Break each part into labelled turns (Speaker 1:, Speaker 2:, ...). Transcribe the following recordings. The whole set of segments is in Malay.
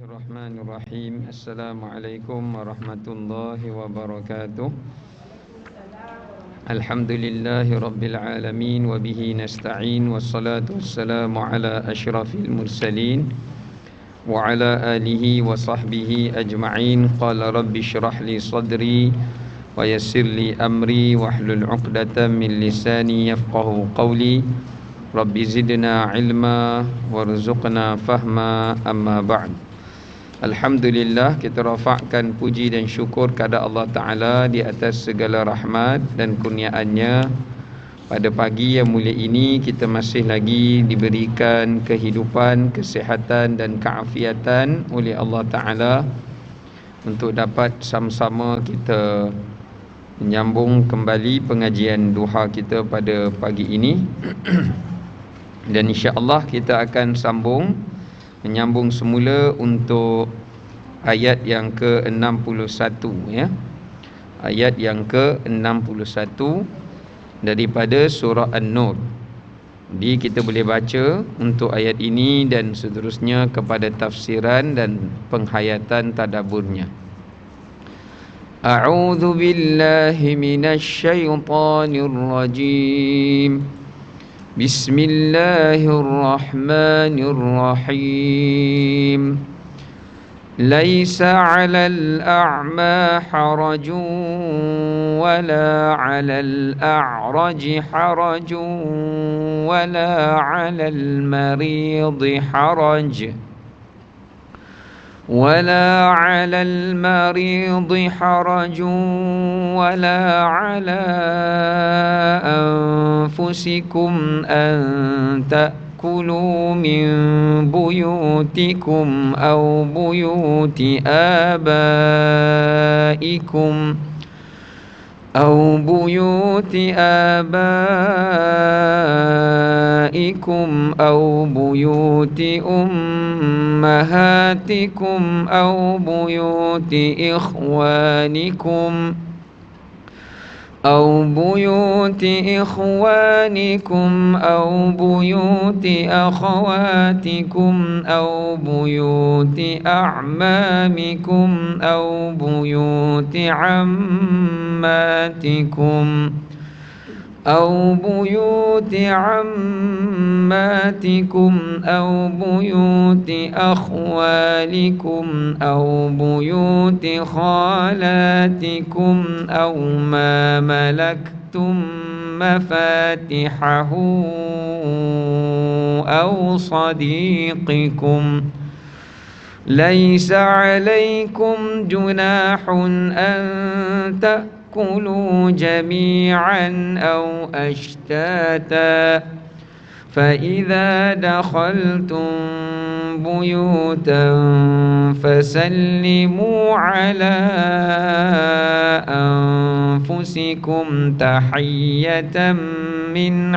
Speaker 1: Bismillahirrahmanirrahim. Assalamualaikum warahmatullahi wabarakatuh. Alhamdulillahi rabbil alamin wa bihi nasta'in wassalatu wassalamu ala asyrafil mursalin wa ala alihi wa sahbihi ajma'in. Qala rabbi shrah li sadri wa yassir li amri wahlul 'uqdatam min lisani yafqahu qawli. Rabbi zidna ilma warzuqna fahma, amma ba'd. Alhamdulillah, kita rafakkan puji dan syukur kepada Allah Ta'ala di atas segala rahmat dan kurniaannya. Pada pagi yang mulia ini kita masih lagi diberikan kehidupan, kesihatan dan keafiatan oleh Allah Ta'ala untuk dapat sama-sama kita menyambung kembali pengajian duha kita pada pagi ini. Dan insya-Allah kita akan menyambung semula untuk ayat yang ke-61 ya. Ayat yang ke-61 daripada surah An-Nur. Jadi kita boleh baca untuk ayat ini dan seterusnya kepada tafsiran dan penghayatan tadabburnya. A'udzu billahi minasyaitonir rajim. Bismillahirrahmanirrahim. Laisa 'alal a'ma harajun wala 'alal a'raji harajun wala 'alal maridi haraj ولا على المريض حرج ولا على أنفسكم أن تأكلوا من بيوتكم أو بيوت آبائكم أو بيوت أمهاتكم أو بيوت إخوانكم أو بيوت أخواتكم أو بيوت أعمامكم أو بيوت عماتكم أو بيوت أخوالكم أو بيوت خالاتكم أو ما ملكتم مفاتحه أو صديقكم. ليس عليكم جناح أن تأكلوا جميعا أو أشتاتا فإذا دخلتم بيوتا فسلموا على أنفسكم تحية من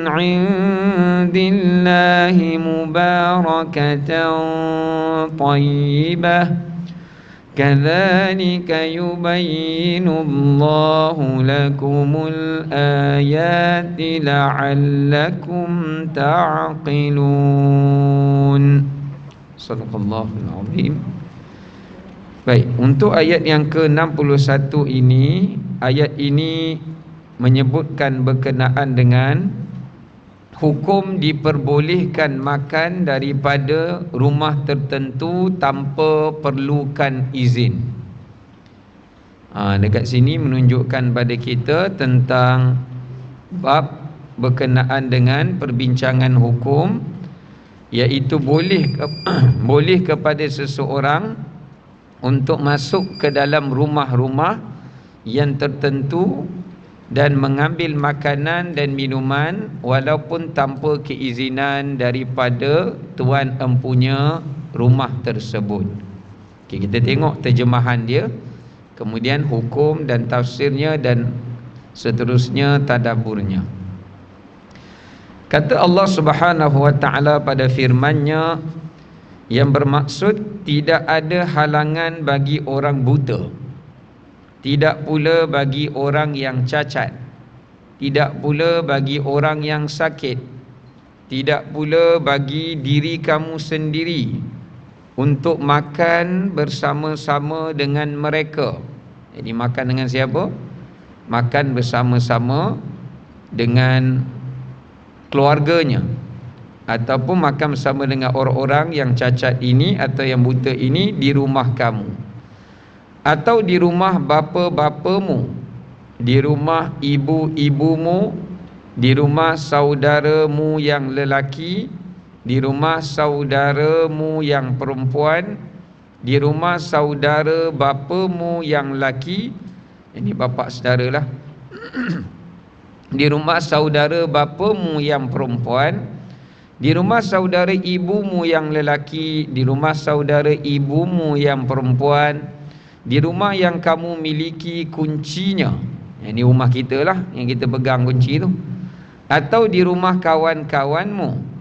Speaker 1: عند الله مباركة طيبة كذلك يبين الله لكم الآيات لعلكم تعقلون. Sadaqallahul azim. Baik, untuk ayat yang ke-61 ini, ayat ini menyebutkan berkenaan dengan hukum diperbolehkan makan daripada rumah tertentu tanpa perlukan izin. Dekat sini menunjukkan pada kita tentang bab berkenaan dengan perbincangan hukum, iaitu boleh kepada seseorang untuk masuk ke dalam rumah-rumah yang tertentu dan mengambil makanan dan minuman walaupun tanpa keizinan daripada tuan empunya rumah tersebut. Kita tengok terjemahan dia, kemudian hukum dan tafsirnya dan seterusnya tadabburnya. Kata Allah Subhanahu wa taala pada firman-Nya yang bermaksud tidak ada halangan bagi orang buta, tidak pula bagi orang yang cacat, tidak pula bagi orang yang sakit, tidak pula bagi diri kamu sendiri untuk makan bersama-sama dengan mereka. Jadi makan dengan siapa? Makan bersama-sama dengan keluarganya, ataupun makan bersama dengan orang-orang yang cacat ini atau yang buta ini di rumah kamu, atau di rumah bapa-bapamu, di rumah ibu-ibumu, di rumah saudaramu yang lelaki, di rumah saudaramu yang perempuan, di rumah saudara bapamu yang laki, ini bapa saudara lah di rumah saudara bapamu yang perempuan, di rumah saudara ibumu yang lelaki, di rumah saudara ibumu yang perempuan, di rumah yang kamu miliki kuncinya, ini rumah kita lah, yang kita pegang kunci tu, atau di rumah kawan-kawanmu.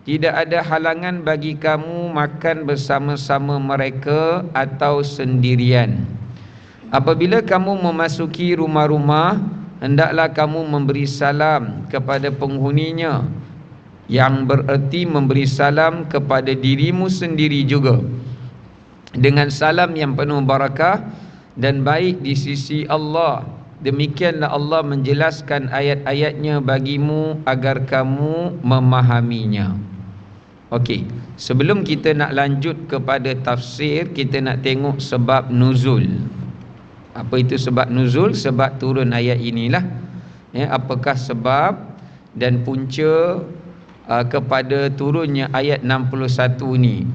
Speaker 1: Tidak ada halangan bagi kamu makan bersama-sama mereka atau sendirian. Apabila kamu memasuki rumah-rumah, hendaklah kamu memberi salam kepada penghuninya, yang bererti memberi salam kepada dirimu sendiri juga, dengan salam yang penuh barakah dan baik di sisi Allah. Demikianlah Allah menjelaskan ayat-ayatnya bagimu agar kamu memahaminya. Okey, sebelum kita nak lanjut kepada tafsir, kita nak tengok sebab nuzul. Apa itu sebab nuzul? Sebab turun ayat inilah. Apakah sebab dan punca kepada turunnya ayat 61 ni?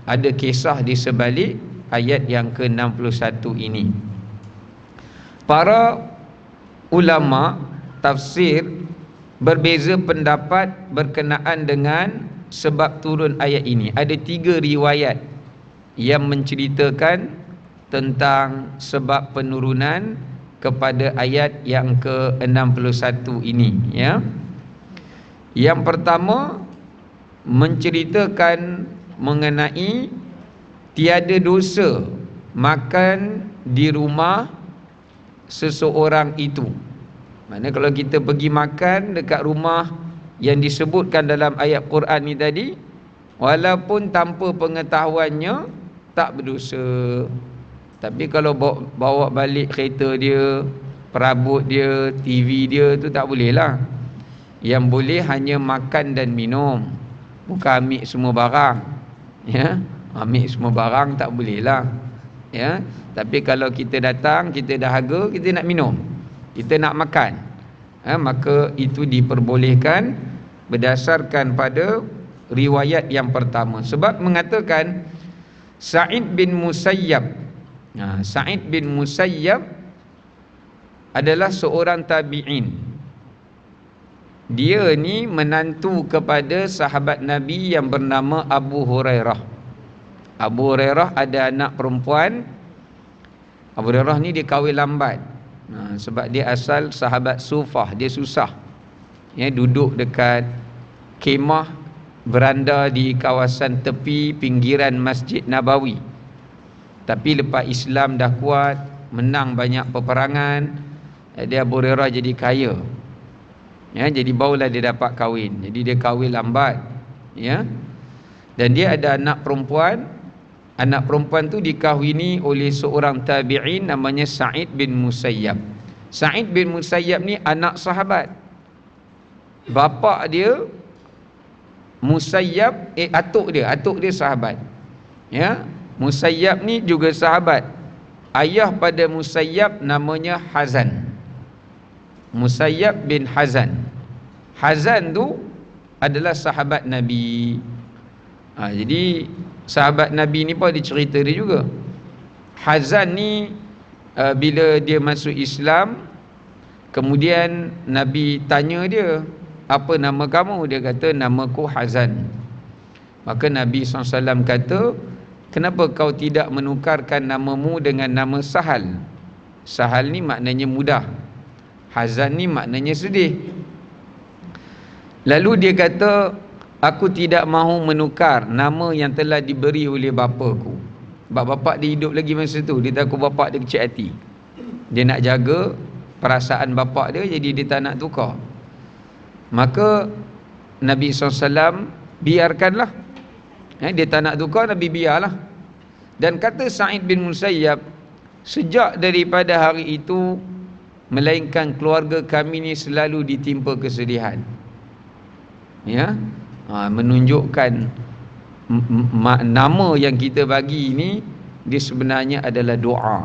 Speaker 1: Ada kisah di sebalik ayat yang ke-61 ini. Para ulama tafsir berbeza pendapat berkenaan dengan sebab turun ayat ini. Ada 3 riwayat yang menceritakan tentang sebab penurunan kepada ayat yang ke-61 ini, ya. Yang pertama menceritakan mengenai tiada dosa makan di rumah seseorang itu. Maknanya kalau kita pergi makan dekat rumah yang disebutkan dalam ayat Quran ni tadi, walaupun tanpa pengetahuannya, tak berdosa. Tapi kalau bawa balik kereta dia, perabot dia, TV dia, tu tak boleh lah. Yang boleh hanya makan dan minum, bukan ambil semua barang, ya. Ambil semua barang tak boleh lah, ya. Tapi kalau kita datang, kita dahaga, kita nak minum, kita nak makan, maka itu diperbolehkan berdasarkan pada riwayat yang pertama. Sebab mengatakan Sa'id bin Musayyab, Sa'id bin Musayyab adalah seorang tabi'in. Dia ni menantu kepada sahabat Nabi yang bernama Abu Hurairah. Abu Hurairah ada anak perempuan. Abu Hurairah ni dia kahwin lambat, sebab dia asal sahabat Sufah. Dia susah, ya, duduk dekat kemah beranda di kawasan tepi pinggiran Masjid Nabawi. Tapi lepas Islam dah kuat, menang banyak peperangan, dia Abu Hurairah jadi kaya, ya, jadi barulah dia dapat kahwin. Jadi dia kahwin lambat, ya. Dan dia ada anak perempuan. Anak perempuan tu dikahwini oleh seorang tabi'in namanya Sa'id bin Musayyab. Sa'id bin Musayyab ni anak sahabat. Bapa dia Musayyab, atuk dia sahabat, ya. Musayyab ni juga sahabat. Ayah pada Musayyab namanya Hazan. Musayyab bin Hazan. Hazan tu adalah sahabat Nabi. Jadi sahabat Nabi ni pun ada cerita dia juga. Hazan ni bila dia masuk Islam, kemudian Nabi tanya dia, apa nama kamu? Dia kata, namaku Hazan. Maka Nabi SAW kata, kenapa kau tidak menukarkan namamu dengan nama Sahal? Sahal ni maknanya mudah, Hazan ni maknanya sedih. Lalu dia kata, aku tidak mahu menukar nama yang telah diberi oleh bapaku. Sebab bapak dia hidup lagi masa tu. Dia takut bapak dia kecil hati. Dia nak jaga perasaan bapak dia, jadi dia tak nak tukar. Maka Nabi SAW biarkanlah. Dia tak nak tukar, Nabi biarlah. Dan kata Sa'id bin Musayyab, sejak daripada hari itu, melainkan keluarga kami ni selalu ditimpa kesedihan. Ya, menunjukkan nama yang kita bagi ni, dia sebenarnya adalah doa.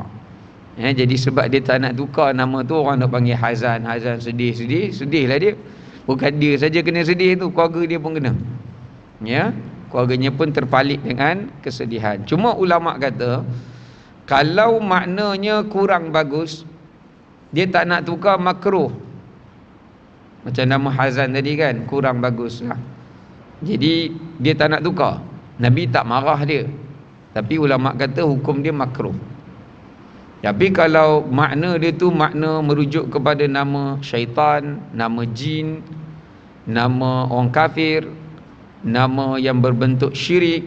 Speaker 1: Jadi sebab dia tak nak tukar nama tu, orang nak panggil Hazan. Hazan sedihlah dia. Bukan dia saja kena sedih tu, keluarga dia pun kena. Ya, keluarganya pun terpalit dengan kesedihan. Cuma ulama kata, kalau maknanya kurang bagus, dia tak nak tukar, makruh. Macam nama Hazan tadi kan, kurang bagus lah. Jadi dia tak nak tukar. Nabi tak marah dia, tapi ulama kata hukum dia makruh. Tapi kalau makna dia tu makna merujuk kepada nama syaitan, nama jin, nama orang kafir, nama yang berbentuk syirik,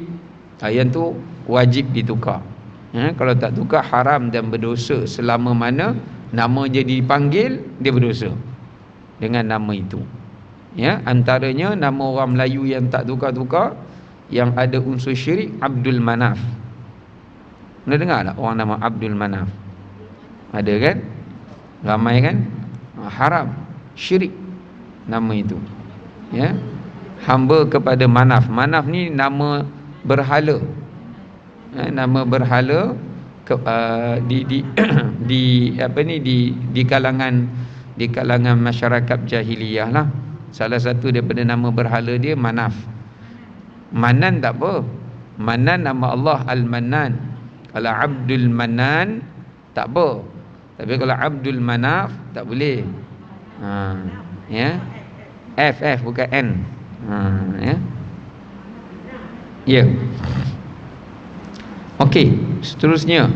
Speaker 1: yang tu wajib ditukar. Kalau tak tukar, haram dan berdosa selama mana nama dia dipanggil, dia berdosa dengan nama itu. Ya, antaranya nama orang Melayu yang tak tukar-tukar, yang ada unsur syirik, Abdul Manaf. Pernah dengar tak orang nama Abdul Manaf? Ada kan? Ramai kan? Haram, syirik nama itu. Ya, hamba kepada Manaf. Manaf ni nama berhala. Nama berhala di kalangan masyarakat jahiliyah lah. Salah satu daripada nama berhala dia Manaf. Manan tak apa. Manan nama Allah Al-Manan. Kalau Abdul Manan tak apa. Tapi kalau Abdul Manaf tak boleh. Ya. F bukan N. Ya. Ya. Okey, seterusnya.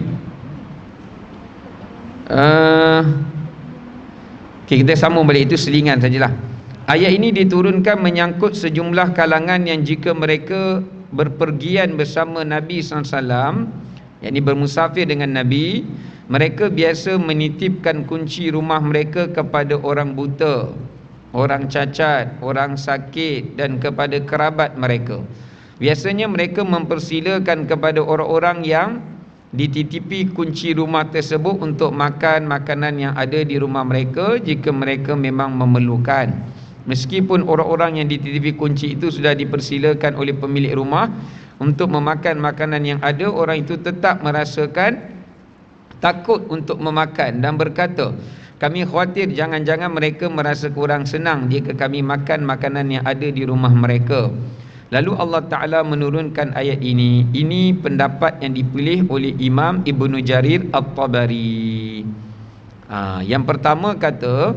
Speaker 1: Okey, kita sambung balik, itu selingan sajalah. Ayat ini diturunkan menyangkut sejumlah kalangan yang jika mereka berpergian bersama Nabi SAW, yakni bermusafir dengan Nabi, mereka biasa menitipkan kunci rumah mereka kepada orang buta, orang cacat, orang sakit, dan kepada kerabat mereka. Biasanya mereka mempersilakan kepada orang-orang yang dititipi kunci rumah tersebut untuk makan makanan yang ada di rumah mereka jika mereka memang memerlukan. Meskipun orang-orang yang dititipi kunci itu sudah dipersilakan oleh pemilik rumah untuk memakan makanan yang ada, orang itu tetap merasakan takut untuk memakan dan berkata, kami khawatir jangan-jangan mereka merasa kurang senang jika kami makan makanan yang ada di rumah mereka. Lalu Allah Ta'ala menurunkan ayat ini. Ini pendapat yang dipilih oleh Imam Ibnu Jarir At-Tabari. Yang pertama kata,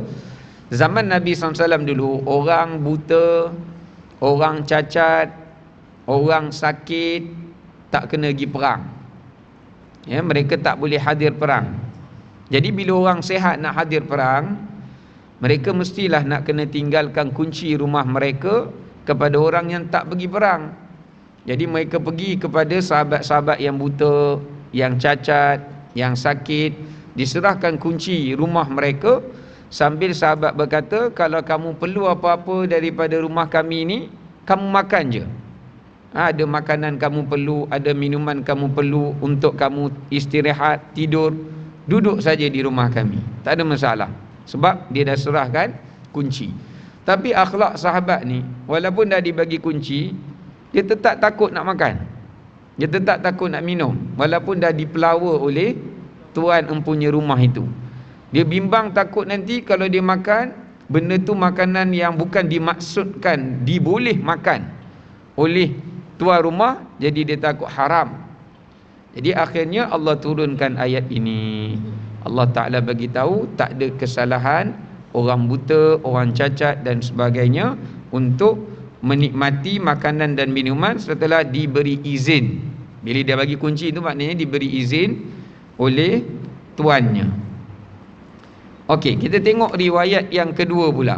Speaker 1: zaman Nabi SAW dulu, orang buta, orang cacat, orang sakit tak kena pergi perang. Ya, mereka tak boleh hadir perang. Jadi bila orang sehat nak hadir perang, mereka mestilah nak kena tinggalkan kunci rumah mereka kepada orang yang tak pergi perang. Jadi mereka pergi kepada sahabat-sahabat yang buta, yang cacat, yang sakit, diserahkan kunci rumah mereka, sambil sahabat berkata, kalau kamu perlu apa-apa daripada rumah kami ni, kamu makan je. Ada makanan kamu perlu, ada minuman kamu perlu untuk kamu istirahat, tidur, duduk saja di rumah kami, tak ada masalah, sebab dia dah serahkan kunci. Tapi akhlak sahabat ni, walaupun dah dibagi kunci, dia tetap takut nak makan, dia tetap takut nak minum, walaupun dah dipelawa oleh tuan empunya rumah itu. Dia bimbang takut nanti kalau dia makan, benda tu makanan yang bukan dimaksudkan diboleh makan oleh tuan rumah, jadi dia takut haram. Jadi akhirnya Allah turunkan ayat ini. Allah Ta'ala bagi tahu tak ada kesalahan orang buta, orang cacat dan sebagainya untuk menikmati makanan dan minuman setelah diberi izin. Bila dia bagi kunci itu maknanya diberi izin oleh tuannya. Okey, kita tengok riwayat yang kedua pula,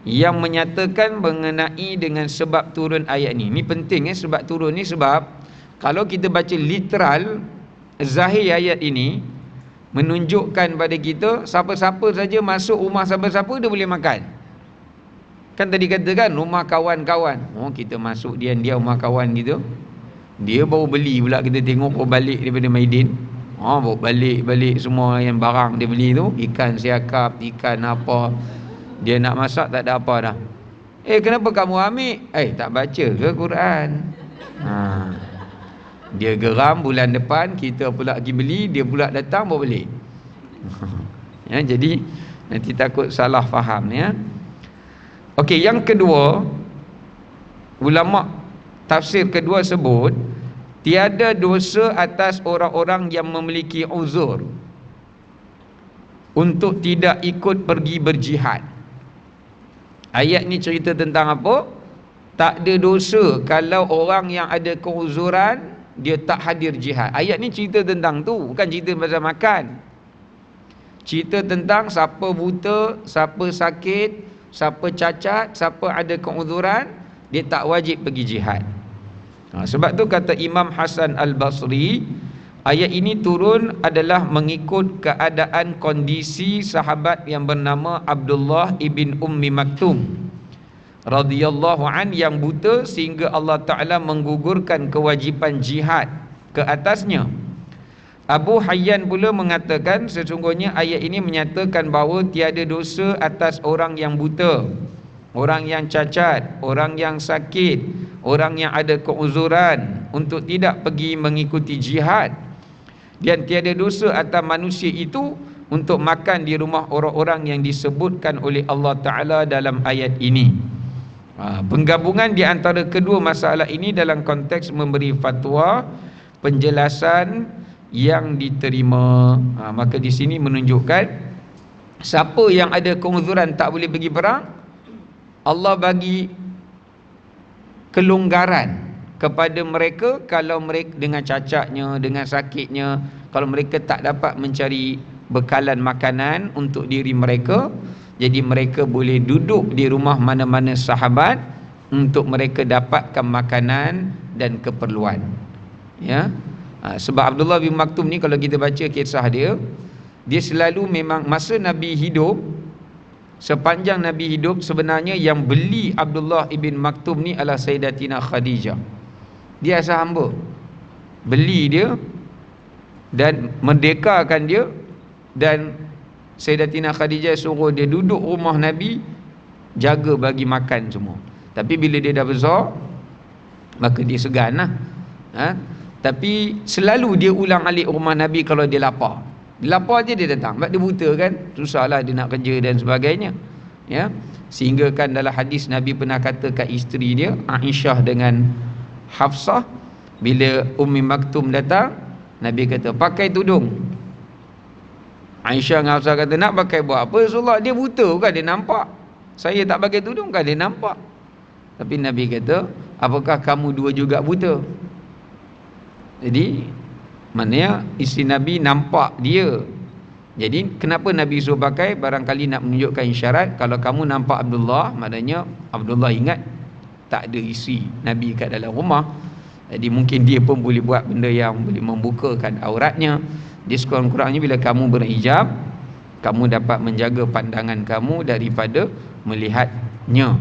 Speaker 1: yang menyatakan mengenai dengan sebab turun ayat ni. Ni penting sebab turun ni, sebab kalau kita baca literal zahir ayat ini, menunjukkan pada kita siapa-siapa saja masuk rumah siapa-siapa dia boleh makan. Kan tadi katakan rumah kawan-kawan. Oh, kita masuk diam-diam rumah kawan gitu. Dia baru beli pula, kita tengok baru balik daripada Maidin. Oh, baru balik semua yang barang dia beli tu, ikan siakap, ikan apa. Dia nak masak tak ada apa dah. Kenapa kamu ambil? Tak baca ke Quran? Dia geram bulan depan, kita pula pergi beli, dia pula datang bawa balik. Ya, jadi nanti takut salah faham ya. Okey, yang kedua, ulama tafsir kedua sebut tiada dosa atas orang-orang yang memiliki uzur untuk tidak ikut pergi berjihad. Ayat ni cerita tentang apa? Tak ada dosa kalau orang yang ada keuzuran dia tak hadir jihad. Ayat ni cerita tentang tu, bukan cerita pasal makan. Cerita tentang siapa buta, siapa sakit, siapa cacat, siapa ada keuzuran, dia tak wajib pergi jihad. Sebab tu kata Imam Hasan Al-Basri, ayat ini turun adalah mengikut keadaan kondisi sahabat yang bernama Abdullah ibn Ummi Maktum radhiyallahu an yang buta sehingga Allah Ta'ala menggugurkan kewajipan jihad ke atasnya. Abu Hayyan pula mengatakan sesungguhnya ayat ini menyatakan bahawa tiada dosa atas orang yang buta, orang yang cacat, orang yang sakit, orang yang ada keuzuran untuk tidak pergi mengikuti jihad, dan tiada dosa atas manusia itu untuk makan di rumah orang-orang yang disebutkan oleh Allah Ta'ala dalam ayat ini. Penggabungan di antara kedua masalah ini dalam konteks memberi fatwa, penjelasan yang diterima. Maka di sini menunjukkan siapa yang ada keuzuran tak boleh pergi perang, Allah bagi kelonggaran kepada mereka kalau mereka dengan cacatnya, dengan sakitnya, kalau mereka tak dapat mencari bekalan makanan untuk diri mereka, jadi mereka boleh duduk di rumah mana-mana sahabat untuk mereka dapatkan makanan dan keperluan. Ya. Sebab Abdullah bin Maktum ni kalau kita baca kisah dia selalu memang masa Nabi hidup, sepanjang Nabi hidup sebenarnya yang beli Abdullah ibn Maktum ni adalah Sayyidatina Khadijah. Dia asal hamba. Beli dia dan merdekakan dia, dan Sayyidatina Khadijah suruh dia duduk rumah Nabi, jaga bagi makan semua. Tapi bila dia dah besar, maka dia segan lah. Tapi selalu dia ulang alik rumah Nabi kalau dia lapar. Dia lapar je dia datang. Sebab dia buta kan, susahlah dia nak kerja dan sebagainya. Ya, sehingga kan dalam hadis Nabi pernah kata kat isteri dia Aisyah dengan Hafsah, bila Ummi Maktum datang, Nabi kata pakai tudung. Aisyah dengan Hafsah kata nak pakai buat apa Rasulullah? Dia buta bukan dia nampak. Saya tak pakai tudung kan dia nampak. Tapi Nabi kata, apakah kamu dua juga buta? Jadi maknanya isteri Nabi nampak dia. Jadi kenapa Nabi suruh pakai? Barangkali nak menunjukkan isyarat kalau kamu nampak Abdullah, maknanya Abdullah ingat tak ada isteri Nabi kat dalam rumah. Jadi mungkin dia pun boleh buat benda yang boleh membukakan auratnya. Dia sekurang-kurangnya bila kamu berhijab, kamu dapat menjaga pandangan kamu daripada melihatnya.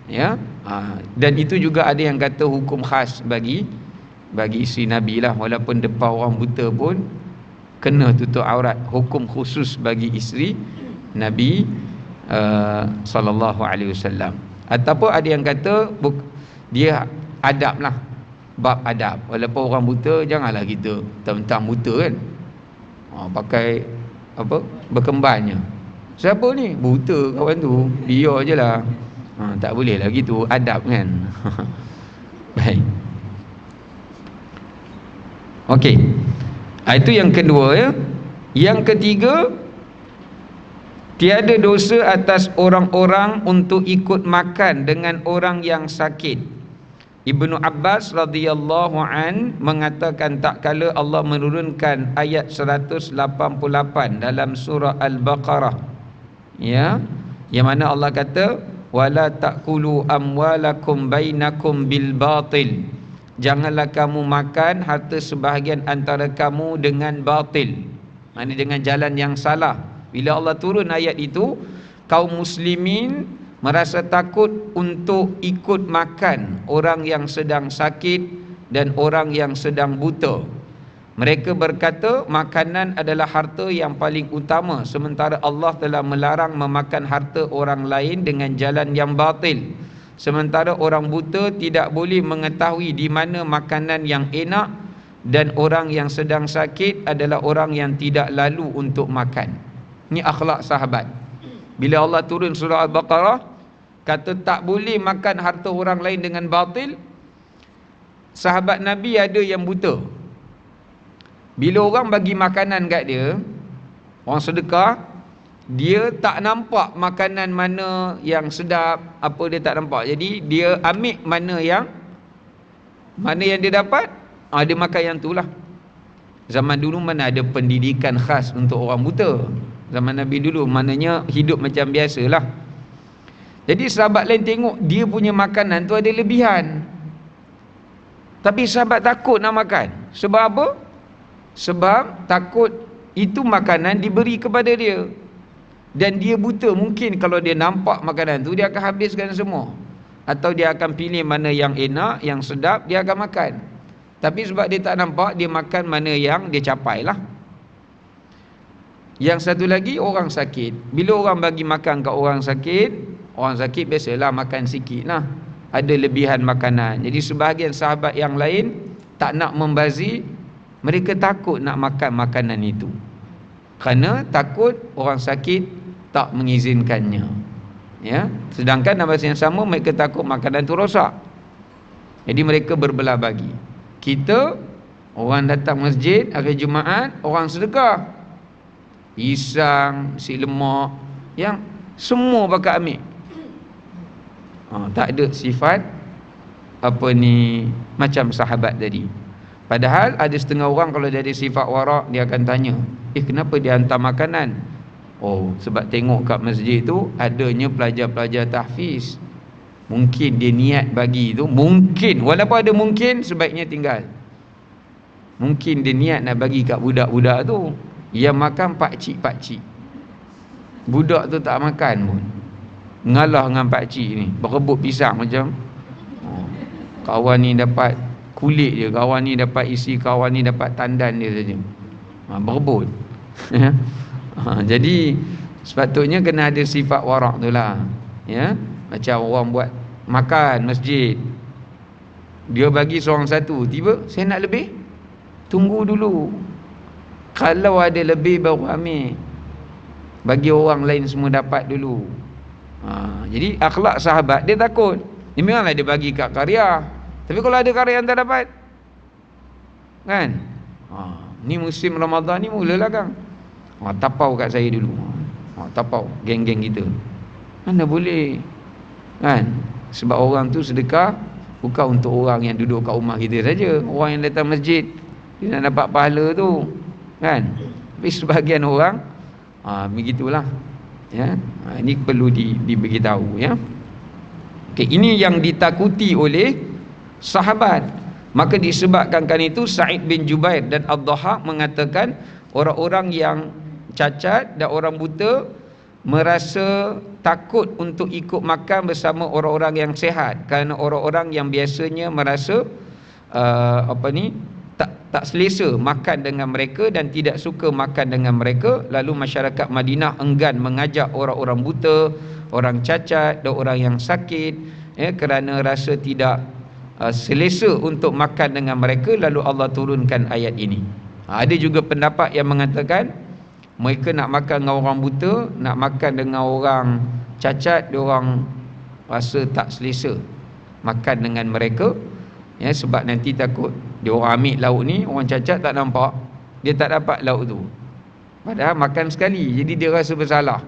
Speaker 1: Ya. Dan itu juga ada yang kata hukum khas bagi isteri Nabi lah, walaupun depan orang buta pun kena tutup aurat. Hukum khusus bagi isteri Nabi sallallahu alaihi wasallam. Ataupun ada yang kata dia adab lah, bab adab. Walaupun orang buta, janganlah kita mentang-mentang buta kan, pakai apa berkembannya. Siapa ni? Buta kawan tu, biar je lah. Tak boleh lah gitu, adab kan. Baik. Okey. Itu yang kedua ya. Yang ketiga, tiada dosa atas orang-orang untuk ikut makan dengan orang yang sakit. Ibnu Abbas radhiyallahu an mengatakan tak kala Allah menurunkan ayat 188 dalam surah Al-Baqarah, ya, yang mana Allah kata wala taqulu amwalakum bainakum bil batil, janganlah kamu makan harta sebahagian antara kamu dengan batil. Maknanya dengan jalan yang salah. Bila Allah turun ayat itu, kaum muslimin merasa takut untuk ikut makan orang yang sedang sakit dan orang yang sedang buta. Mereka berkata makanan adalah harta yang paling utama, sementara Allah telah melarang memakan harta orang lain dengan jalan yang batil. Sementara orang buta tidak boleh mengetahui di mana makanan yang enak, dan orang yang sedang sakit adalah orang yang tidak lalu untuk makan. Ini akhlak sahabat. Bila Allah turun surah Al-Baqarah kata tak boleh makan harta orang lain dengan batil, sahabat Nabi ada yang buta. Bila orang bagi makanan kat dia, orang sedekah, dia tak nampak makanan mana yang sedap, apa dia tak nampak. Jadi dia ambil mana yang dia dapat, dia makan yang tu lah. Zaman dulu mana ada pendidikan khas untuk orang buta. Zaman Nabi dulu maknanya hidup macam biasalah. Jadi sahabat lain tengok dia punya makanan tu ada lebihan, tapi sahabat takut nak makan. Sebab apa? Sebab takut itu makanan diberi kepada dia, dan dia buta. Mungkin kalau dia nampak makanan tu, dia akan habiskan semua, atau dia akan pilih mana yang enak, yang sedap, dia akan makan. Tapi sebab dia tak nampak, dia makan mana yang dia capai lah. Yang satu lagi, orang sakit. Bila orang bagi makan kat orang sakit biasalah makan sikit lah, ada lebihan makanan. Jadi sebahagian sahabat yang lain tak nak membazir. Mereka takut nak makan makanan itu, kerana takut orang sakit tak mengizinkannya, ya. Sedangkan dalam masa yang sama mereka takut makanan itu rosak. Jadi mereka berbelah bagi. Kita, orang datang masjid hari Jumaat, orang sedekah pisang, nasi lemak, yang semua pakai ambil. Tak ada sifat macam sahabat tadi. Padahal ada setengah orang kalau dia ada sifat warak, dia akan tanya, kenapa dia hantar makanan? Sebab tengok kat masjid tu adanya pelajar-pelajar tahfiz. Mungkin dia niat bagi tu, mungkin, walaupun ada mungkin, sebaiknya tinggal. Mungkin dia niat nak bagi kat budak-budak tu, yang makan pakcik-pakcik. Budak tu tak makan pun, ngalah dengan pakcik ni, berebut pisang macam kawan ni dapat kulit dia, kawan ni dapat isi, kawan ni dapat tandan dia saja. Berebut. Jadi sepatutnya kena ada sifat warak tu lah, ya. Macam orang buat makan masjid, dia bagi seorang satu, tiba saya nak lebih, tunggu dulu, kalau ada lebih baru ambil, bagi orang lain semua dapat dulu. Jadi akhlak sahabat, dia takut. Dia memanglah dia bagi kat karya, tapi kalau ada karya yang tak dapat, kan? Ni musim Ramadan ni mulalah kang. Tapau kat saya dulu. Tapau geng-geng kita. Mana boleh, kan? Sebab orang tu sedekah bukan untuk orang yang duduk kat rumah kita saja. Orang yang datang masjid, dia nak dapat pahala tu, kan? Tapi sebahagian orang begitulah, ya. Ini perlu diberitahu, ya. Okey, ini yang ditakuti oleh sahabat. Maka disebabkan itu Sa'id bin Jubair dan Ad-Dhahhak mengatakan orang-orang yang cacat dan orang buta merasa takut untuk ikut makan bersama orang-orang yang sihat, kerana orang-orang yang biasanya merasa tak selesa makan dengan mereka dan tidak suka makan dengan mereka. Lalu masyarakat Madinah enggan mengajak orang-orang buta, orang cacat dan orang yang sakit, ya, kerana rasa tidak selesa untuk makan dengan mereka. Lalu Allah turunkan ayat ini. Ada juga pendapat yang mengatakan mereka nak makan dengan orang buta, nak makan dengan orang cacat, dia orang rasa tak selesa makan dengan mereka, ya, sebab nanti takut dia orang ambil lauk ni, orang cacat tak nampak, dia tak dapat lauk tu, padahal makan sekali, jadi dia rasa bersalah,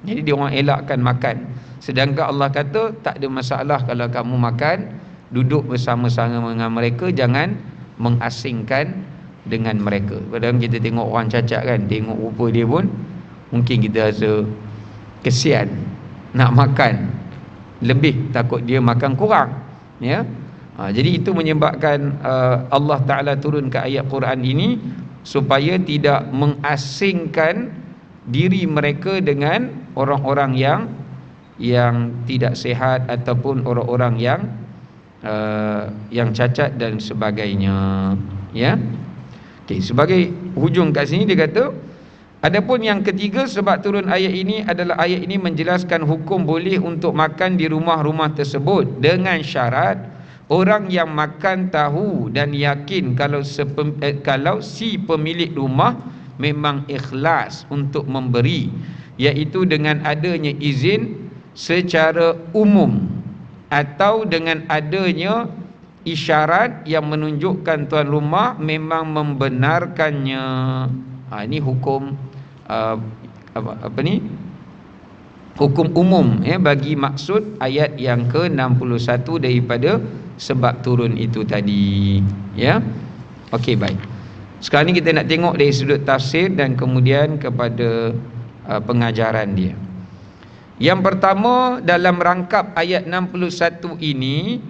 Speaker 1: jadi dia orang elakkan makan. Sedangkan Allah kata tak ada masalah kalau kamu makan, duduk bersama-sama dengan mereka, jangan mengasingkan dengan mereka. Padahal kita tengok orang cacat kan, tengok rupa dia pun mungkin kita rasa kesian, nak makan lebih, takut dia makan kurang, ya. Jadi itu menyebabkan Allah Ta'ala turunkan ayat Quran ini supaya tidak mengasingkan diri mereka dengan orang-orang yang tidak sihat ataupun orang-orang yang cacat dan sebagainya, ya. Okey, sebagai hujung kat sini dia kata, adapun yang ketiga sebab turun ayat ini adalah ayat ini menjelaskan hukum boleh untuk makan di rumah-rumah tersebut dengan syarat orang yang makan tahu dan yakin kalau si pemilik rumah memang ikhlas untuk memberi, iaitu dengan adanya izin secara umum atau dengan adanya isyarat yang menunjukkan tuan rumah memang membenarkannya. Ini hukum hukum umum, bagi maksud ayat yang ke-61 daripada sebab turun itu tadi, ya. Okey, baik. Sekarang ni kita nak tengok dari sudut tafsir dan kemudian kepada pengajaran dia. Yang pertama, dalam rangkap ayat 61 ini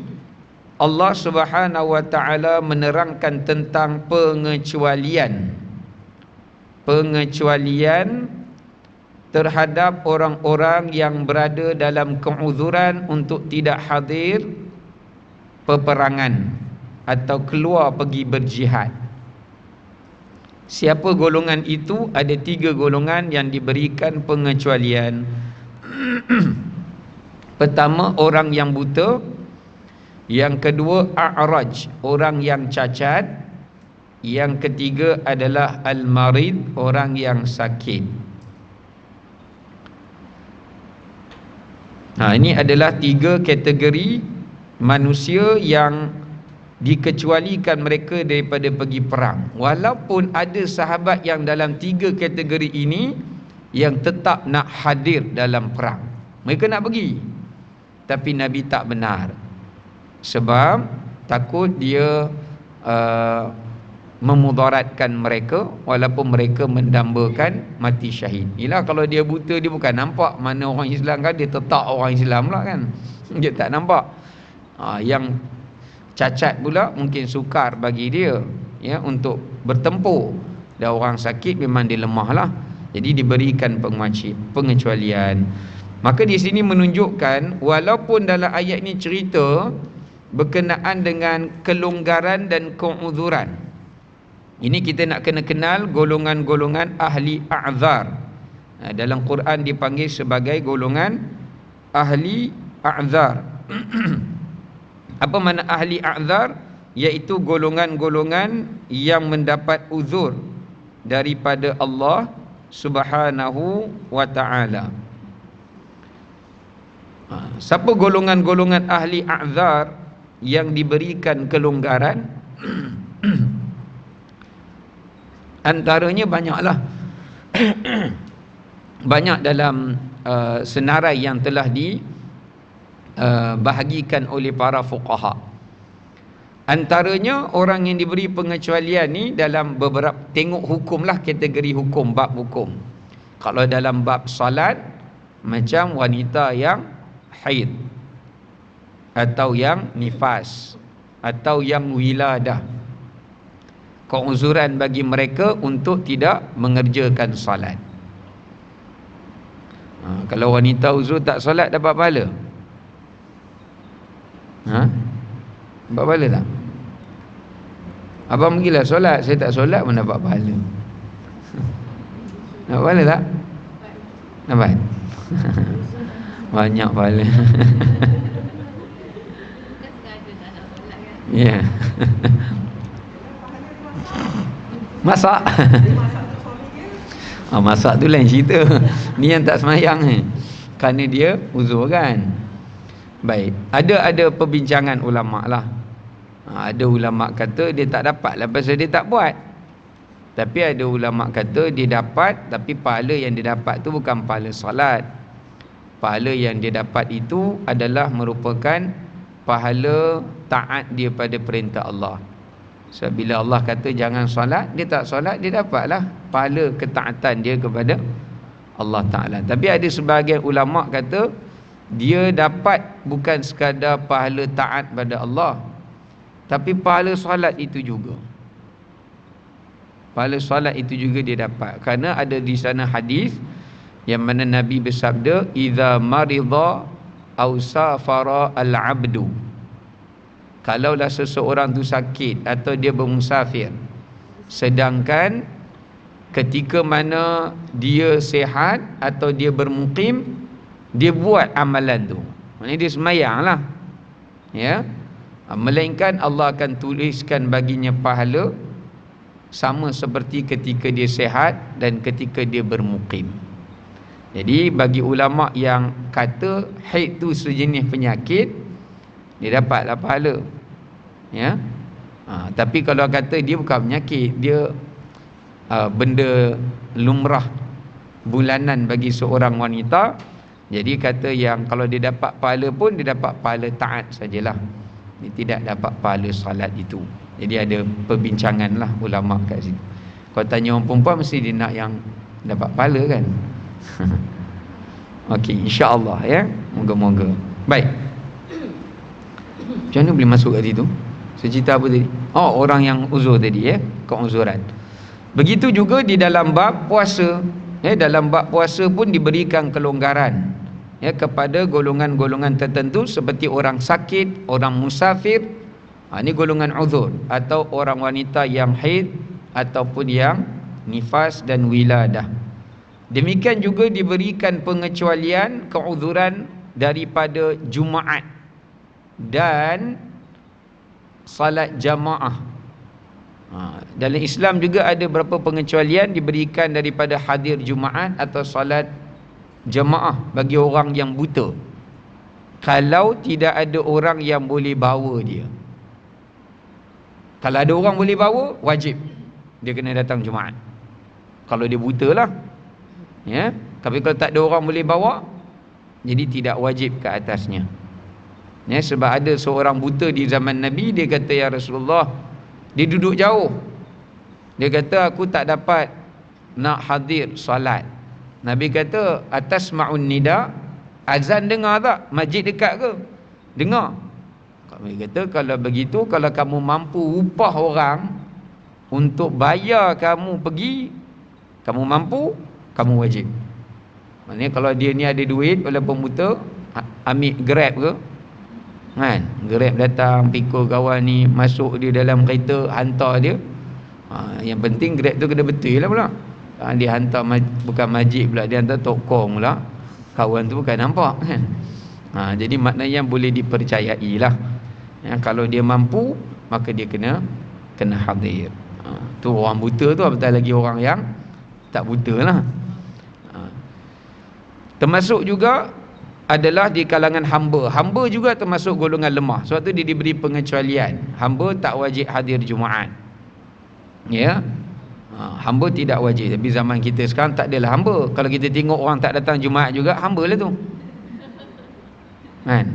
Speaker 1: Allah Subhanahu wa taala menerangkan tentang pengecualian terhadap orang-orang yang berada dalam keuzuran untuk tidak hadir peperangan atau keluar pergi berjihad. Siapa golongan itu? Ada 3 golongan yang diberikan pengecualian. Pertama, orang yang buta. Yang kedua, a'raj, orang yang cacat. Yang ketiga adalah al-marid, orang yang sakit. Ini adalah 3 kategori manusia yang dikecualikan mereka daripada pergi perang. Walaupun ada sahabat yang dalam 3 kategori ini yang tetap nak hadir dalam perang, mereka nak pergi, tapi Nabi tak benar, sebab takut dia memudaratkan mereka, walaupun mereka mendambakan mati syahid. Ialah kalau dia buta, dia bukan nampak mana orang Islam kan, dia tetap orang Islam pula kan, dia tak nampak. Yang cacat pula mungkin sukar bagi dia, ya, untuk bertempur, dan orang sakit memang dia lemah lah, jadi diberikan pengecualian. Maka di sini menunjukkan walaupun dalam ayat ini cerita berkenaan dengan kelonggaran dan keuzuran, ini kita nak kena kenal golongan-golongan ahli a'zar. Dalam Quran dipanggil sebagai golongan ahli a'zar. Apa makna ahli a'zar? Iaitu golongan-golongan yang mendapat uzur daripada Allah Subhanahu wa ta'ala. Siapa golongan-golongan ahli a'zar yang diberikan kelonggaran? Antaranya banyaklah. Banyak dalam senarai yang telah dibahagikan oleh para fuqaha. Antaranya orang yang diberi pengecualian ni dalam beberapa, tengok hukumlah, kategori hukum, bab hukum. Kalau dalam bab salat, macam wanita yang haid, atau yang nifas, atau yang wiladah, keuzuran bagi mereka untuk tidak mengerjakan salat. Kalau wanita uzur tak solat, dapat pahala? Dapat pahala tak? Abang pergilah solat, saya tak solat pun dapat pahala. Dapat pahala tak? Dapat? Banyak pahala. Ya. Masak. Masak tu lain cerita. Ni yang tak semayang ni, kerana dia uzur kan. Baik, ada perbincangan ulama lah. Ada ulama kata dia tak dapat lah pasal dia tak buat. Tapi ada ulama kata dia dapat, tapi pahala yang dia dapat tu bukan pahala solat. Pahala yang dia dapat itu adalah merupakan pahala taat dia pada perintah Allah. Sebab bila Allah kata jangan solat, dia tak solat, dia dapatlah pahala ketaatan dia kepada Allah Ta'ala. Tapi ada sebahagian ulama kata dia dapat bukan sekadar pahala taat pada Allah, tapi pahala solat itu juga. pahala solat itu juga dia dapat. Kerana ada di sana hadis yang mana Nabi bersabda, idza marida aw safara al-'abdu, kalaulah seseorang tu sakit atau dia bermusafir, sedangkan ketika mana dia sihat atau dia bermukim, dia buat amalan tu, maknanya dia sembahyang lah, ya, melainkan Allah akan tuliskan baginya pahala sama seperti ketika dia sihat dan ketika dia bermukim. Jadi bagi ulama yang kata haid tu sejenis penyakit, dia dapatlah pahala, ya. Tapi kalau kata dia bukan penyakit, dia benda lumrah bulanan bagi seorang wanita, jadi kata yang kalau dia dapat pahala pun, dia dapat pahala taat sajalah, dia tidak dapat pahala salat itu. Jadi ada perbincangan lah ulama kat situ. Kalau tanya orang perempuan, mesti dia nak yang dapat pahala kan. Okey, insya-Allah, ya. Moga-moga. Baik. Macam mana boleh masuk kat situ? Saya cerita apa tadi? Oh, orang yang uzur tadi, ya, keuzuran. Begitu juga di dalam bab puasa, ya, dalam bab puasa pun diberikan kelonggaran, ya, kepada golongan-golongan tertentu seperti orang sakit, orang musafir, ini golongan uzur, atau orang wanita yang haid ataupun yang nifas dan wiladah. Demikian juga diberikan pengecualian keuzuran daripada Jumaat dan salat jamaah. Dalam Islam juga ada beberapa pengecualian diberikan daripada hadir Jumaat atau salat jamaah bagi orang yang buta, kalau tidak ada orang yang boleh bawa dia. Kalau ada orang boleh bawa, wajib dia kena datang Jumaat, kalau dia buta lah, ya. Tapi kalau tak ada orang boleh bawa, jadi tidak wajib ke atasnya, ya. Sebab ada seorang buta di zaman Nabi, dia kata, ya Rasulullah, dia duduk jauh, dia kata aku tak dapat nak hadir solat. Nabi kata, atas ma'un nida, azan dengar tak? Masjid dekat ke? Dengar. Nabi kata, kalau begitu, kalau kamu mampu upah orang untuk bayar kamu pergi, kamu mampu, kamu wajib. Maknanya kalau dia ni ada duit walaupun buta, ambil Grab ke, kan, Grab datang pikul kawan ni, masuk dia dalam kereta, hantar dia. Yang penting Grab tu kena betul lah pula. Dia hantar bukan majid pula, dia hantar tokong pula, kawan tu bukan nampak kan. Jadi maknanya boleh dipercayai lah, ya. Kalau dia mampu, maka dia kena hadir. Tu orang buta tu, apatah lagi orang yang tak buta lah. Termasuk juga adalah di kalangan hamba. Hamba juga termasuk golongan lemah. Sebab tu dia diberi pengecualian. Hamba tak wajib hadir Jumaat, ya. Hamba tidak wajib. Tapi zaman kita sekarang tak adalah hamba. Kalau kita tengok orang tak datang Jumaat juga, hamba lah tu, kan.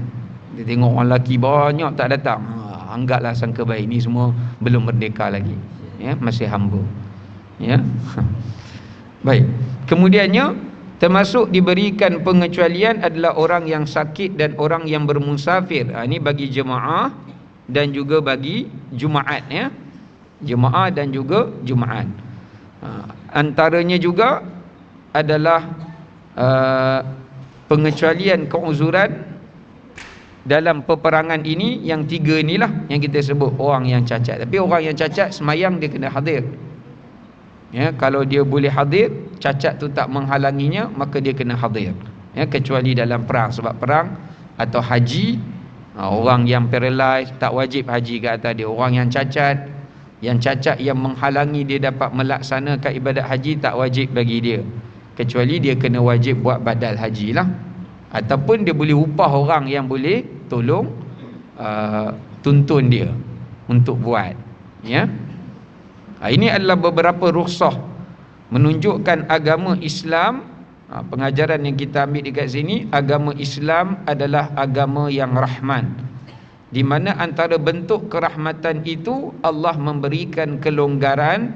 Speaker 1: Kita tengok orang lelaki banyak tak datang, anggaplah sangka baik, ni semua belum merdeka lagi, ya, masih hamba, ya. Baik. Kemudiannya termasuk diberikan pengecualian adalah orang yang sakit dan orang yang bermusafir. Ini bagi jemaah dan juga bagi Jumaat, ya. Jemaah dan juga Jumaat. Antaranya juga adalah pengecualian keuzuran dalam peperangan ini, yang tiga inilah yang kita sebut orang yang cacat. Tapi orang yang cacat semayang dia kena hadir, ya. Kalau dia boleh hadir, cacat tu tak menghalanginya, maka dia kena hadir, ya. Kecuali dalam perang, sebab perang atau haji, orang yang paralyzed tak wajib haji ke atas dia. Orang yang cacat yang menghalangi dia dapat melaksanakan ibadat haji, tak wajib bagi dia, kecuali dia kena wajib buat badal haji lah, ataupun dia boleh upah orang yang boleh tolong tuntun dia untuk buat, ya. Ini adalah beberapa rukhsah menunjukkan agama Islam. Pengajaran yang kita ambil dekat sini, agama Islam adalah agama yang rahman, di mana antara bentuk kerahmatan itu Allah memberikan kelonggaran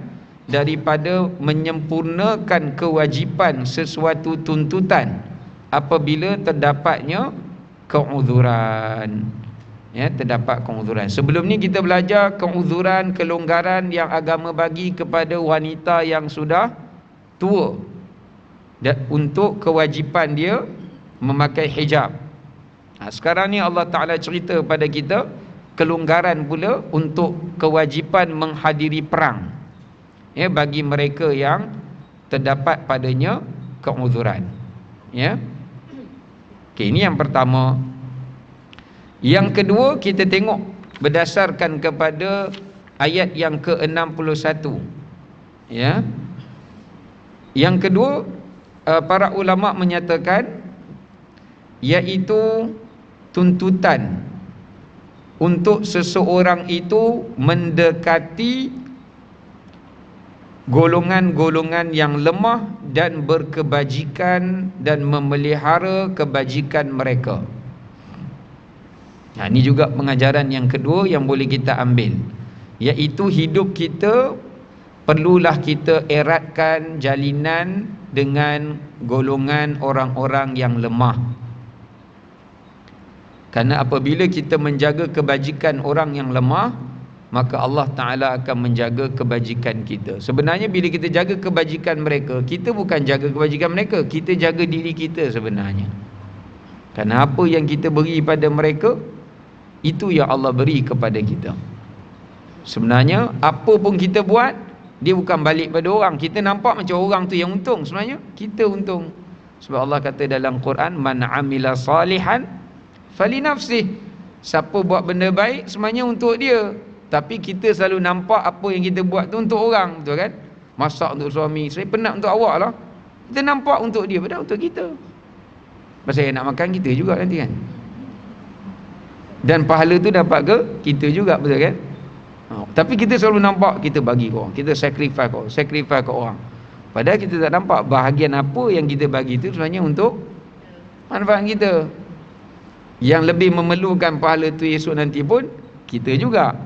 Speaker 1: daripada menyempurnakan kewajipan sesuatu tuntutan apabila terdapatnya keuzuran, Ya, terdapat keuzuran. Sebelum ni kita belajar keuzuran, kelonggaran yang agama bagi kepada wanita yang sudah tua, dan untuk kewajipan dia memakai hijab. Sekarang ni Allah Ta'ala cerita pada kita kelonggaran pula untuk kewajipan menghadiri perang, ya, bagi mereka yang terdapat padanya keuzuran. Ya. Okey, ini yang pertama. Yang kedua, kita tengok berdasarkan kepada ayat yang ke-61. Ya. Yang kedua, para ulama menyatakan iaitu tuntutan untuk seseorang itu mendekati golongan-golongan yang lemah dan berkebajikan dan memelihara kebajikan mereka. Ini juga pengajaran yang kedua yang boleh kita ambil, iaitu hidup kita perlulah kita eratkan jalinan dengan golongan orang-orang yang lemah. Karena apabila kita menjaga kebajikan orang yang lemah, maka Allah Ta'ala akan menjaga kebajikan kita. Sebenarnya bila kita jaga kebajikan mereka, kita bukan jaga kebajikan mereka, kita jaga diri kita sebenarnya. Karena apa yang kita beri pada mereka, itu yang Allah beri kepada kita. Sebenarnya apa pun kita buat, dia bukan balik pada orang. Kita nampak macam orang tu yang untung, sebenarnya kita untung. Sebab Allah kata dalam Quran, man amila salihan fali nafsih. Siapa buat benda baik, sebenarnya untuk dia. Tapi kita selalu nampak apa yang kita buat tu untuk orang, betul kan? Masak untuk suami, saya penat untuk awak lah. Kita nampak untuk dia, padahal untuk kita. Pasal yang nak makan kita juga nanti kan. Dan pahala tu dapat ke kita juga, betul kan? Tapi kita selalu nampak kita bagi ke orang, kita sacrifice ke orang. Padahal kita tak nampak bahagian apa yang kita bagi tu sebenarnya untuk manfaat kita. Yang lebih memerlukan pahala tu esok nanti pun kita juga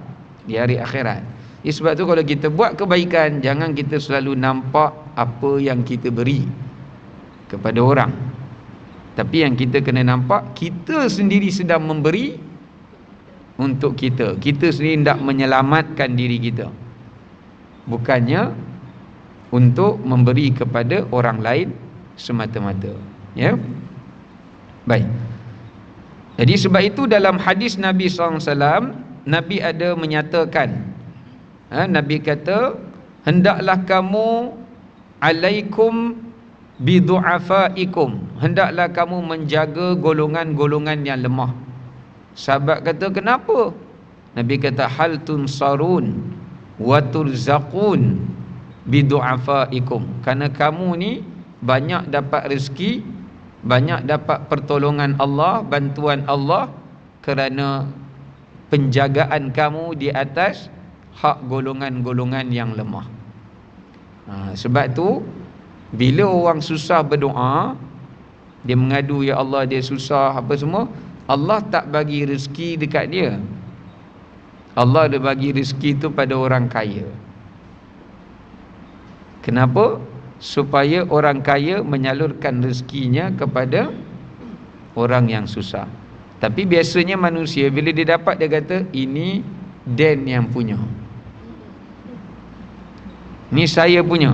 Speaker 1: di hari akhirat. Sebab tu kalau kita buat kebaikan, jangan kita selalu nampak apa yang kita beri kepada orang, tapi yang kita kena nampak kita sendiri sedang memberi untuk kita. Kita sendiri hendak menyelamatkan diri kita, bukannya untuk memberi kepada orang lain semata-mata. Ya. Baik. Jadi sebab itu dalam hadis Nabi SAW, Nabi ada menyatakan, Nabi kata, hendaklah kamu alaikum bidu'afaikum, hendaklah kamu menjaga golongan-golongan yang lemah. Sahabat kata, kenapa? Nabi kata, hal tunsarun wa turzaqun bidu'afaikum, kerana kamu ni banyak dapat rezeki, banyak dapat pertolongan Allah, bantuan Allah, kerana penjagaan kamu di atas hak golongan-golongan yang lemah. Sebab tu bila orang susah berdoa, dia mengadu, ya Allah dia susah apa semua, Allah tak bagi rezeki dekat dia. Allah dia bagi rezeki tu pada orang kaya. Kenapa? Supaya orang kaya menyalurkan rezekinya kepada orang yang susah. Tapi biasanya manusia bila dia dapat, dia kata ini Dan yang punya, ni saya punya.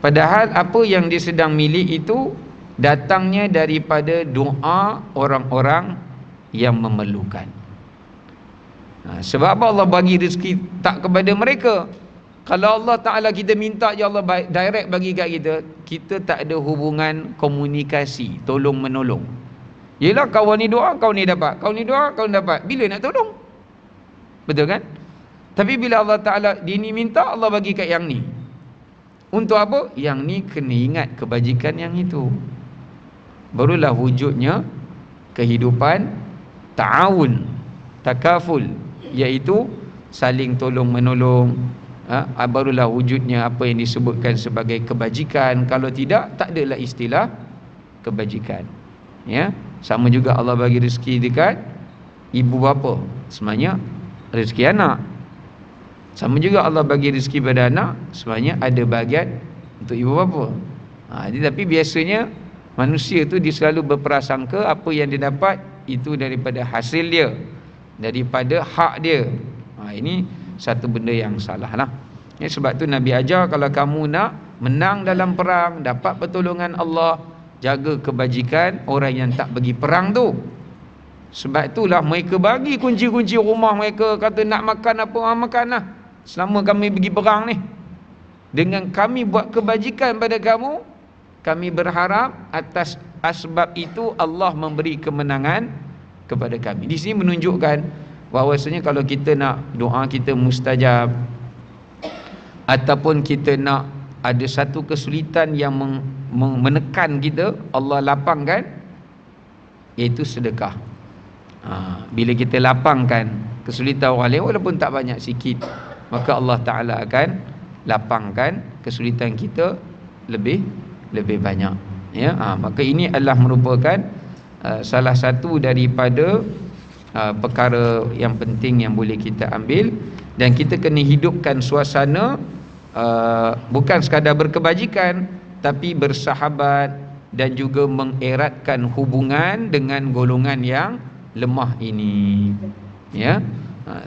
Speaker 1: Padahal apa yang dia sedang milik itu datangnya daripada doa orang-orang yang memerlukan. Sebab apa Allah bagi rezeki tak kepada mereka? Kalau Allah Ta'ala kita minta, ya Allah direct bagi kat kita, kita tak ada hubungan komunikasi tolong menolong. Yelah, kawan ni doa, kau ni dapat, kau ni doa, kau ni dapat. Bila nak tolong? Betul kan? Tapi bila Allah Ta'ala dia ni minta, Allah bagi kat yang ni. Untuk apa? Yang ni kena ingat kebajikan yang itu. Barulah wujudnya kehidupan ta'awun, takaful, iaitu saling tolong menolong. Barulah wujudnya apa yang disebutkan sebagai kebajikan. Kalau tidak, tak adalah istilah kebajikan. Ya, sama juga Allah bagi rezeki dekat ibu bapa, sebenarnya rezeki anak. Sama juga Allah bagi rezeki pada anak, sebenarnya ada bahagian untuk ibu bapa. Tapi biasanya manusia tu dia selalu berprasangka apa yang dia dapat itu daripada hasil dia. daripada hak dia. Ini satu benda yang salah lah. Sebab tu Nabi ajar, kalau kamu nak menang dalam perang, dapat pertolongan Allah, jaga kebajikan orang yang tak pergi perang tu. Sebab itulah mereka bagi kunci-kunci rumah mereka, kata nak makan apa makan lah selama kami pergi perang ni. Dengan kami buat kebajikan pada kamu, kami berharap atas asbab itu Allah memberi kemenangan kepada kami. Di sini menunjukkan bahawasanya kalau kita nak doa kita mustajab, ataupun kita nak ada satu kesulitan yang menekan kita, Allah lapangkan, iaitu sedekah. Bila kita lapangkan kesulitan orang lain walaupun tak banyak, sikit, maka Allah Ta'ala akan lapangkan kesulitan kita lebih banyak, ya. Maka ini adalah merupakan salah satu daripada perkara yang penting yang boleh kita ambil. Dan kita kena hidupkan suasana, bukan sekadar berkebajikan, tapi bersahabat dan juga mengeratkan hubungan dengan golongan yang lemah ini, ya.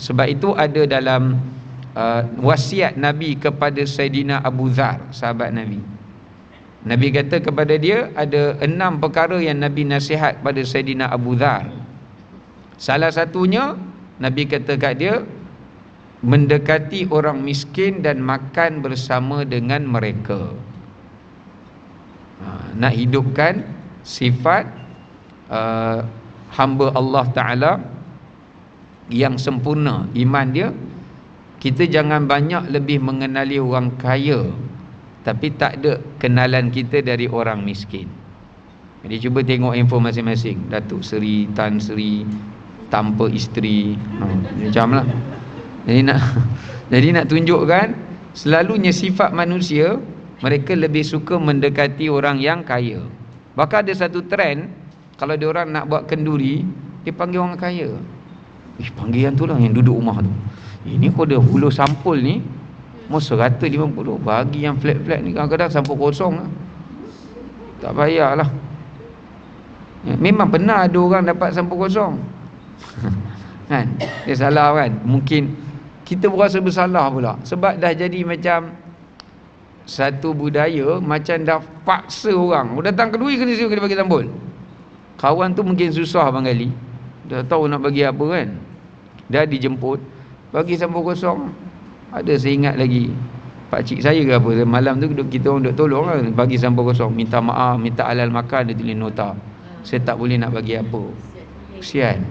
Speaker 1: Sebab itu ada dalam wasiat Nabi kepada Saidina Abu Dzar, sahabat Nabi. Nabi kata kepada dia, ada 6 perkara yang Nabi nasihat pada Saidina Abu Dzar. Salah satunya Nabi kata kat dia, mendekati orang miskin dan makan bersama dengan mereka. Nak hidupkan sifat hamba Allah Ta'ala yang sempurna iman dia. Kita jangan banyak lebih mengenali orang kaya, tapi tak ada kenalan kita dari orang miskin. Jadi cuba tengok info masing-masing. Datuk Seri, Tan Seri tanpa isteri, macam lah. Jadi nak tunjukkan selalunya sifat manusia, mereka lebih suka mendekati orang yang kaya. Bahkan ada satu trend, kalau dia orang nak buat kenduri, dia panggil orang kaya. Panggil yang tu lah, yang duduk rumah tu. Ini kau dah hulu sampul ni mau 150, bagi yang flat-flat ni kadang-kadang sampul kosong lah. Tak payahlah. Memang pernah ada orang dapat sampul kosong. Kan? Dia salah kan? Mungkin kita berasa bersalah pula, sebab dah jadi macam satu budaya, macam dah paksa orang. Datang kedui kena bagi sampul. Kawan tu mungkin susah bang kali, dah tahu nak bagi apa kan, dah dijemput bagi sampul kosong. Ada saya ingat lagi, pakcik saya ke apa, malam tu kita orang duk tolong kan, bagi sampul kosong, minta maaf, minta halal makan, dia tulis nota, saya tak boleh nak bagi apa. Kesian.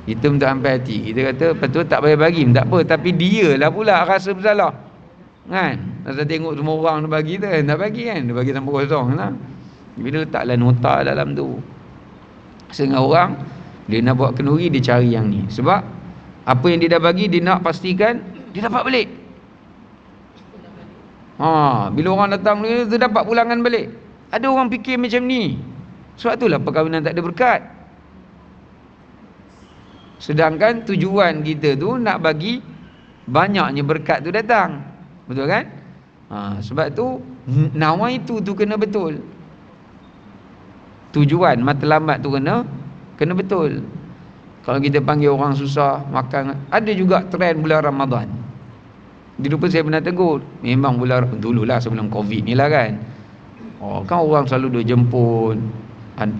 Speaker 1: Kita minta sampai hati. Kita kata betul tak payah bagi, tak apa, tapi dia lah pula rasa bersalah kan. Rasa tengok semua orang dia bagi tu kan, tak bagi kan, dia bagi sampul kosong lah. Bila letaklah nota dalam tu, setengah orang dia nak buat kenduri, dia cari yang ni. Sebab apa yang dia dah bagi, dia nak pastikan dia dapat balik. Bila orang datang dia dapat pulangan balik. Ada orang fikir macam ni. Sebab itulah perkahwinan tak ada berkat. Sedangkan tujuan kita tu nak bagi banyaknya berkat tu datang. Betul kan? Sebab tu nawaitu tu kena betul. Tujuan matlamat tu kena betul. Kalau kita panggil orang susah makan, ada juga trend bulan Ramadan. Dulu saya pernah tegur, memang bulan dululah sebelum Covid ni lah kan. Kan orang selalu dia jemput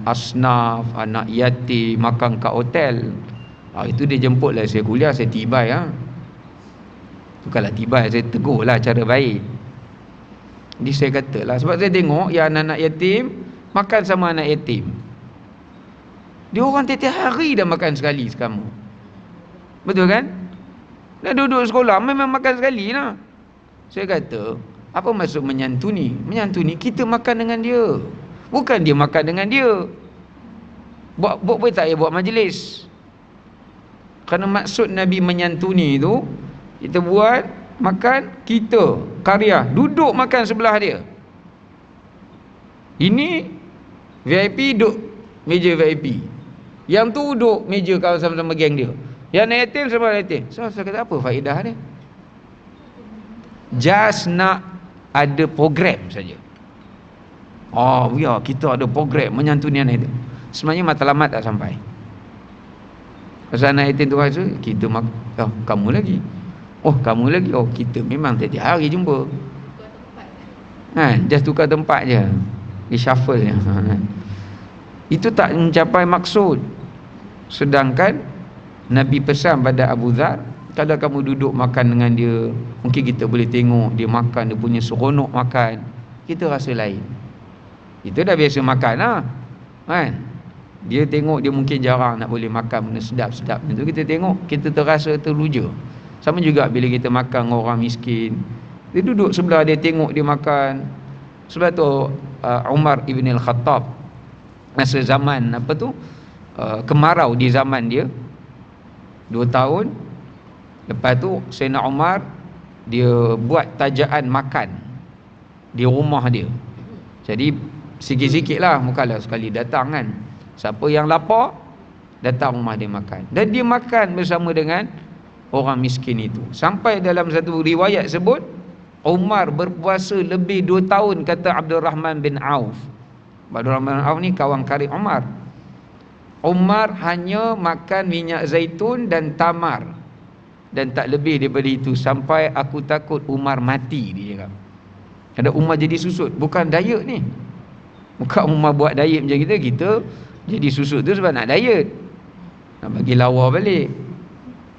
Speaker 1: asnaf, anak yatim makan kat hotel. Itu dia jemput lah saya kuliah, saya tibai tu kalau tibai saya tegur lah cara baik. Jadi saya kata lah, sebab saya tengok yang anak-anak yatim makan sama anak yatim, dia orang tiap-tiap hari dah makan sekali sekamu. Betul kan? Dah duduk sekolah memang makan sekali lah. Saya kata, apa maksud menyantuni? Menyantuni kita makan dengan dia, bukan dia makan dengan dia. Buat tak payah buat majlis. Kerana maksud Nabi menyantuni tu, kita buat makan, kita karya duduk makan sebelah dia. Ini VIP duduk meja VIP, yang tu duduk meja kawan sama-sama geng dia. Yang nak yatim sama yatim. So saya kata apa faedah dia? Just nak ada program saja. Ya kita ada program menyantuni anak itu. Sebenarnya matlamat tak sampai. Pasal anak yatim tu rasa kita oh, kamu lagi. Oh, kamu lagi. Oh, kita memang tiap hari jumpa. Just tukar tempat je. Dia shuffle je. Itu tak mencapai maksud. Sedangkan Nabi pesan pada Abu Dhar, kalau kamu duduk makan dengan dia, mungkin kita boleh tengok dia makan, dia punya seronok makan, kita rasa lain. Kita dah biasa makan lah, kan? Dia tengok dia mungkin jarang nak boleh makan benda sedap-sedap itu, kita tengok kita terasa terluja. Sama juga bila kita makan dengan orang miskin, dia duduk sebelah dia, tengok dia makan. Sebab tu Umar ibn al-Khattab masa zaman kemarau di zaman dia 2 tahun lepas tu, Sayyidina Umar dia buat tajaan makan di rumah dia. Jadi sikit-sikit lah, bukanlah sekali datang kan. Siapa yang lapar datang rumah dia makan, dan dia makan bersama dengan orang miskin itu. Sampai dalam satu riwayat sebut Umar berpuasa lebih 2 tahun, kata Abdul Rahman bin Auf. Abdul Rahman bin Auf ni kawan karib Umar. Umar hanya makan minyak zaitun dan tamar, dan tak lebih daripada itu. Sampai aku takut Umar mati, dia cakap. Ada Umar jadi susut. Bukan diet ni, bukan Umar buat diet macam kita jadi susut tu sebab nak diet, nak bagi lawa balik,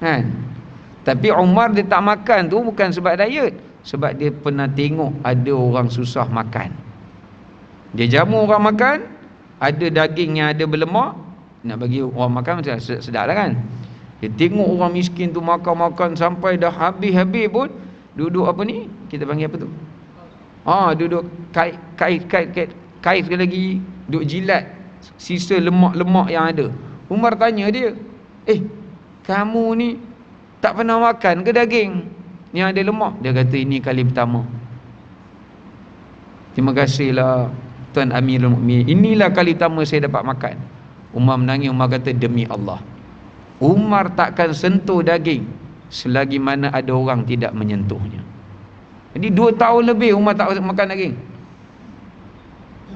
Speaker 1: kan? Tapi Umar dia tak makan tu bukan sebab diet, sebab dia pernah tengok ada orang susah makan. Dia jamu orang makan, ada daging yang ada berlemak, nak bagi orang makan macam sedap lah kan. Dia tengok orang miskin tu makan-makan sampai dah habis-habis pun duduk apa ni, kita panggil apa tu, duduk kait sekali lagi, duduk jilat sisa lemak-lemak yang ada. Umar tanya dia, kamu ni tak pernah makan ke daging yang ada lemak? Dia kata, ini kali pertama. Terima kasihlah Tuan Amirul Mukminin, inilah kali pertama saya dapat makan. Umar menangis. Umar kata, demi Allah, Umar takkan sentuh daging selagi mana ada orang tidak menyentuhnya. Jadi 2 tahun lebih Umar tak makan daging.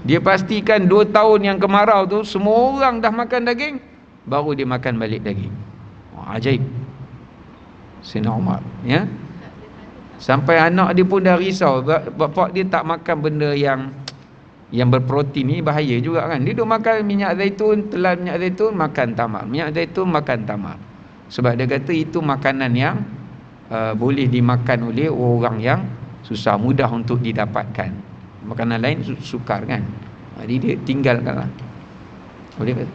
Speaker 1: Dia pastikan 2 tahun yang kemarau tu semua orang dah makan daging, baru dia makan balik daging. Ajaib Sayyidina Umar, ya. Sampai anak dia pun dah risau, bapak dia tak makan benda yang berprotein ni, bahaya juga kan. Dia duk makan minyak zaitun, telan minyak zaitun, makan tamar, minyak zaitun, makan tamar. Sebab dia kata itu makanan yang boleh dimakan oleh orang yang susah, mudah untuk didapatkan. Makanan lain sukar kan, jadi dia tinggalkan lah. Boleh kata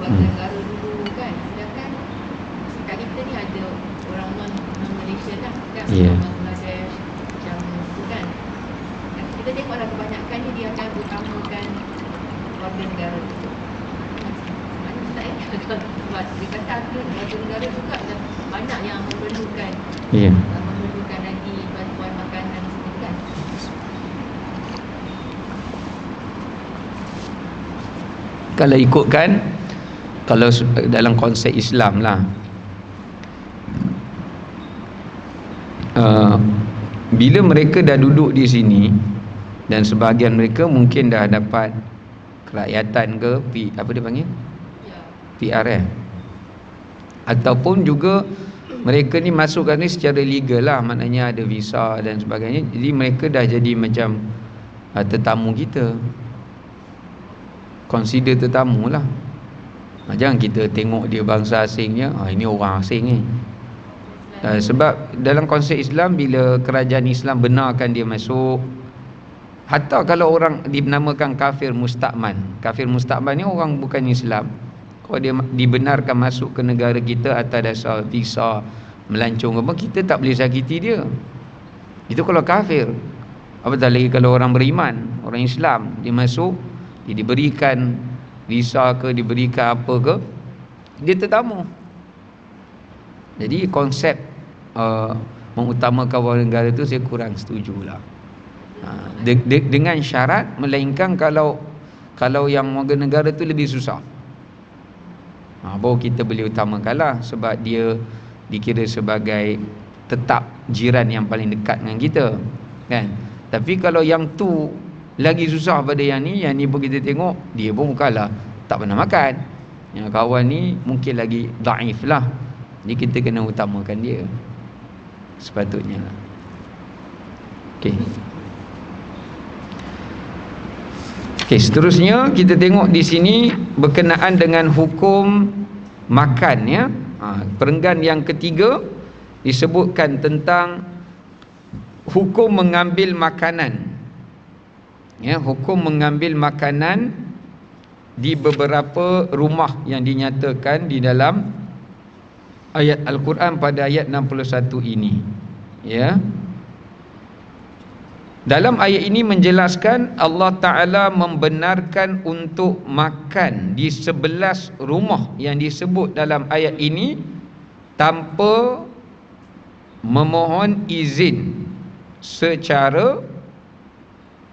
Speaker 2: bagi negara dulu kan. Sedangkan kat kita ni ada orang non-Malaysian lah kan, Bangladesh macam tu kan. Dan kita tengoklah kebanyakannya dia akan utamakan warga negara tu. Mana tak sebab dia kata warga negara juga dan banyak yang memerlukan memerlukan lagi bantuan makanan sendiri kan.
Speaker 1: Kalau ikutkan, kalau dalam konsep Islam lah, bila mereka dah duduk di sini dan sebahagian mereka mungkin dah dapat kerakyatan ke, apa dia panggil, PR ataupun juga mereka ni masuk kat ni secara legal lah, maknanya ada visa dan sebagainya. Jadi mereka dah jadi macam tetamu kita, consider tetamu lah. Jangan kita tengok dia bangsa asingnya, ini orang asing ni. Sebab dalam konsep Islam, bila kerajaan Islam benarkan dia masuk, hatta kalau orang dinamakan kafir mustakman, kafir mustakman ni orang bukan Islam, kalau dia dibenarkan masuk ke negara kita atas dasar visa, melancong apa, kita tak boleh sakiti dia. Itu kalau kafir. Apatah lagi kalau orang beriman, orang Islam, dia masuk, dia diberikan visa ke, diberikan apa ke, dia tetamu. Jadi konsep mengutamakan warga negara tu saya kurang setujulah. Dengan syarat, melainkan kalau yang warga negara tu lebih susah, baru kita boleh utamakanlah, sebab dia dikira sebagai tetap jiran yang paling dekat dengan kita, kan? Tapi kalau yang tu lagi susah pada yang ni pun kita tengok dia pun bukanlah tak pernah makan. Yang kawan ni mungkin lagi daif lah. Jadi kita kena utamakan dia sepatutnya lah. Okey. Okey, seterusnya kita tengok di sini berkenaan dengan hukum makan, ya. Perenggan yang ketiga disebutkan tentang hukum mengambil makanan. Ya, hukum mengambil makanan di beberapa rumah yang dinyatakan di dalam ayat Al-Quran pada ayat 61 ini, ya. Dalam ayat ini menjelaskan Allah Ta'ala membenarkan untuk makan di 11 rumah yang disebut dalam ayat ini tanpa memohon izin secara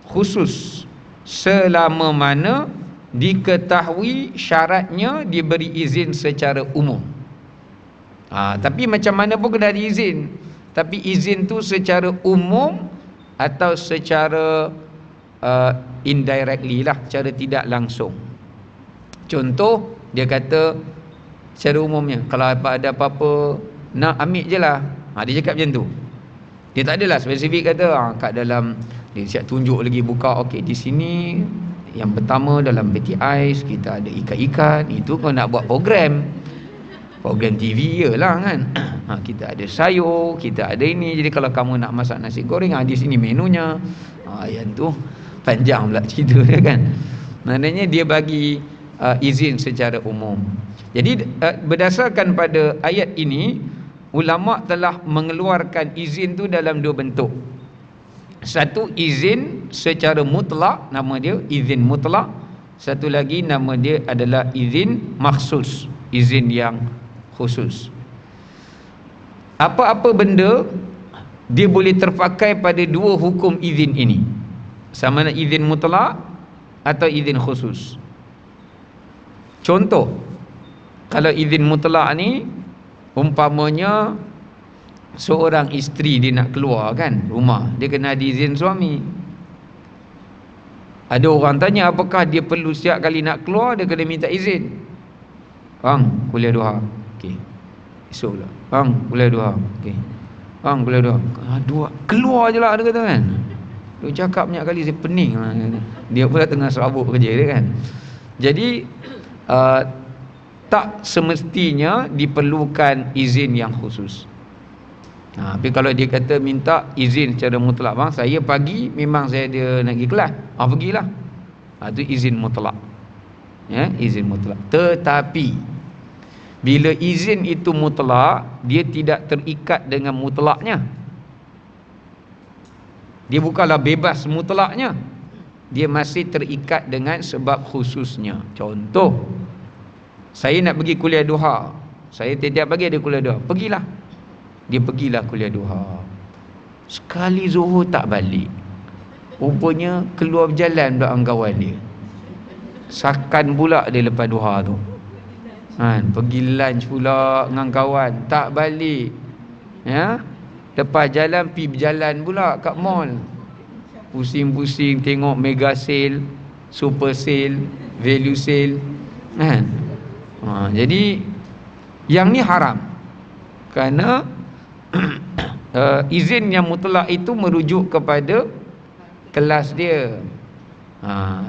Speaker 1: khusus, selama mana diketahui syaratnya diberi izin secara umum. Tapi macam mana pun kena ada izin. Tapi izin tu secara umum atau secara indirectly lah, cara tidak langsung. Contoh, dia kata secara umumnya, kalau ada apa-apa nak ambil je lah. Dia cakap macam tu. Dia tak adalah spesifik kata kat dalam, dia siap tunjuk lagi buka, okey di sini yang pertama dalam peti ais kita ada ikan-ikan. Itu kau nak buat program TV je lah, kan. Kita ada sayur, kita ada ini. Jadi kalau kamu nak masak nasi goreng, di sini menunya. Yang tu panjang pula cerita dia, kan. Maknanya dia bagi izin secara umum. Jadi berdasarkan pada ayat ini, ulama telah mengeluarkan izin tu dalam dua bentuk. Satu, izin secara mutlak, nama dia izin mutlak. Satu lagi nama dia adalah izin makhsus, izin yang khusus. Apa-apa benda dia boleh terpakai pada dua hukum izin ini, sama ada izin mutlak atau izin khusus. Contoh, kalau izin mutlak ni umpamanya seorang isteri dia nak keluar, kan, rumah, dia kena ada izin suami. Ada orang tanya apakah dia perlu setiap kali nak keluar dia kena minta izin. Bang, kuliah duha. Okey. Esok pula. Bang, kuliah duha. Okey. Bang, kuliah duha. Keluar je lah dia kata, kan. Dia cakap banyak kali saya pening. Dia pula tengah serabut kerja dia, kan. Jadi tak semestinya diperlukan izin yang khusus. Tapi kalau dia kata minta izin secara mutlak, bang saya pagi memang saya ada nak pergi kelas, pergilah. Itu izin mutlak, ya, izin mutlak. Tetapi bila izin itu mutlak, dia tidak terikat dengan mutlaknya. Dia bukanlah bebas mutlaknya, dia masih terikat dengan sebab khususnya. Contoh, saya nak pergi kuliah duha, saya tiap pagi ada kuliah duha, pergilah. Dia pergilah kuliah duha. Sekali Zuhur tak balik, rupanya keluar berjalan pula dengan kawan dia. Sakan pula dia lepas duha tu, kan, pergi lunch pula dengan kawan, tak balik, ya. Lepas jalan pergi berjalan pula kat mall, pusing-pusing tengok mega sale, super sale, value sale, kan. Jadi yang ni haram, kerana izin yang mutlak itu merujuk kepada kelas dia,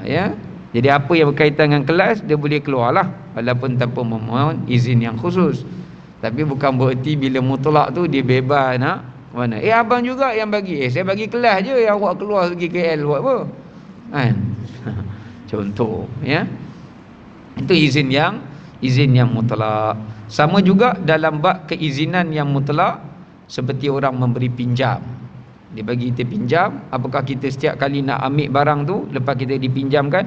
Speaker 1: ya. Jadi apa yang berkaitan dengan kelas dia boleh keluarlah walaupun tanpa memohon izin yang khusus. Tapi bukan bererti bila mutlak tu dia bebas nak mana. Abang juga yang bagi, saya bagi kelas je, yang awak keluar pergi KL buat apa, kan. Contoh, ya. Itu izin yang mutlak. Sama juga dalam bab keizinan yang mutlak, seperti orang memberi pinjam. Dia bagi kita pinjam, apakah kita setiap kali nak ambil barang tu, lepas kita dipinjamkan,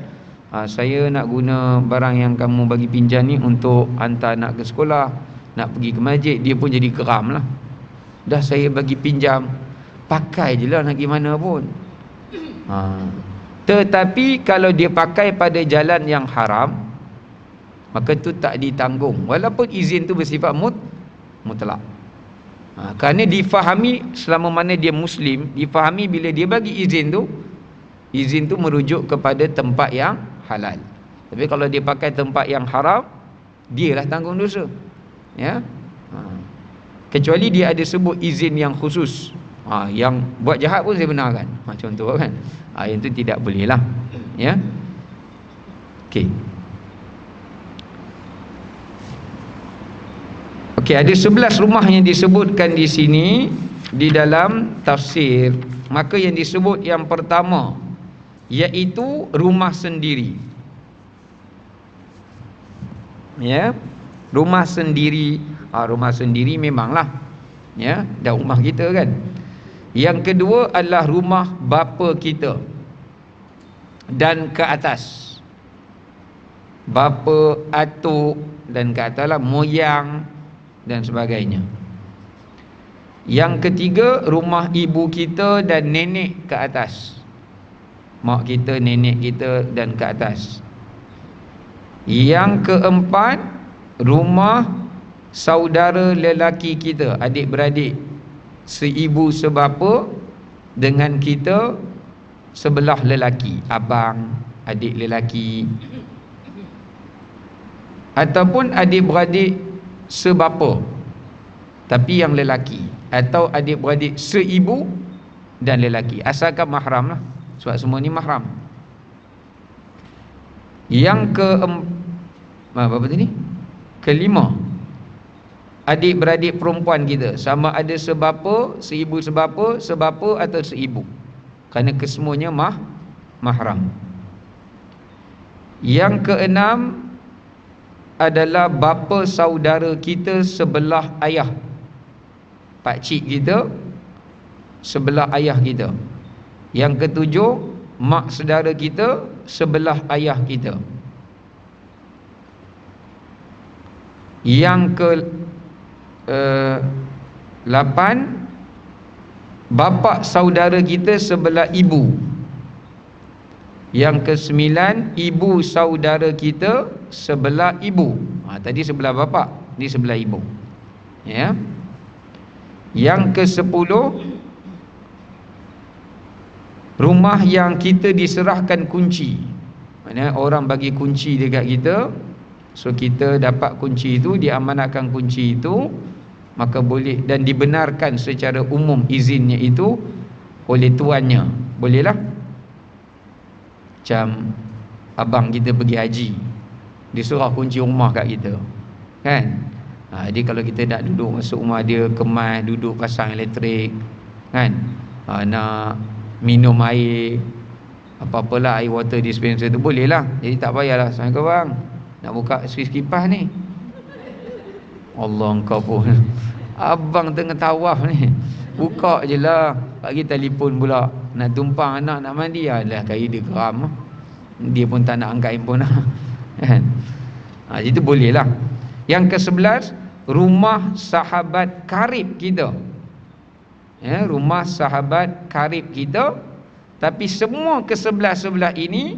Speaker 1: saya nak guna barang yang kamu bagi pinjam ni untuk hantar anak ke sekolah, nak pergi ke masjid. Dia pun jadi geram lah. Dah saya bagi pinjam, pakai je lah, nak pergi mana pun. Tetapi kalau dia pakai pada jalan yang haram, maka tu tak ditanggung, walaupun izin tu bersifat mutlak. Kerana difahami selama mana dia Muslim, difahami bila dia bagi izin tu merujuk kepada tempat yang halal. Tapi kalau dia pakai tempat yang haram, dialah tanggung dosa. Ya. Kecuali dia ada sebut izin yang khusus. Yang buat jahat pun saya benarkan. Contoh kan. Yang tu tidak boleh lah. Ya. Okey. Okey, ada 11 rumah yang disebutkan di sini di dalam tafsir. Maka yang disebut yang pertama iaitu rumah sendiri. Ya, rumah sendiri. Rumah sendiri memanglah, ya, dah rumah kita kan. Yang kedua adalah rumah bapa kita dan ke atas. Bapa, atuk dan ke atas lah, moyang dan sebagainya. Yang ketiga, rumah ibu kita dan nenek ke atas. Mak kita, nenek kita dan ke atas. Yang keempat, rumah saudara lelaki kita, adik-beradik, seibu sebapa dengan kita sebelah lelaki, abang, adik lelaki, ataupun adik-beradik sebapa tapi yang lelaki, atau adik-beradik seibu dan lelaki, asalkan mahram lah, sebab semua ni mahram. Yang apa tadi? Kelima, adik-beradik perempuan kita, sama ada sebapa, seibu sebapa, sebapa atau seibu, kerana kesemuanya mahram. Yang keenam adalah bapa saudara kita sebelah ayah, pakcik kita sebelah ayah kita. Yang ketujuh, mak saudara kita sebelah ayah kita. Yang ke 8, bapa saudara kita sebelah ibu. Yang ke-9, ibu saudara kita sebelah ibu. Tadi sebelah bapa, ni sebelah ibu. Ya. Yang ke-10, rumah yang kita diserahkan kunci. Maksudnya orang bagi kunci dekat kita, so kita dapat kunci itu, diamanatkan kunci itu, maka boleh dan dibenarkan secara umum izinnya itu oleh tuannya. Bolehlah. Macam abang kita pergi haji, disuruh kunci rumah kat kita, kan? Jadi kalau kita nak duduk masuk rumah dia, kemas, duduk pasang elektrik, kan? Nak minum air, apa-apalah, air water dispenser tu boleh lah. Jadi tak payahlah, Assalamualaikum bang, nak buka suis kipas ni. Allah, engkau pun abang tengah tawaf ni, buka je lah. Bagi telefon pula, nak tumpang anak nak mandi, alah kaya dia geram, dia pun tak nak angkat handphone lah, kan? Itu boleh lah. Yang ke-11, rumah sahabat karib kita, ya, rumah sahabat karib kita. Tapi semua ke-11 ini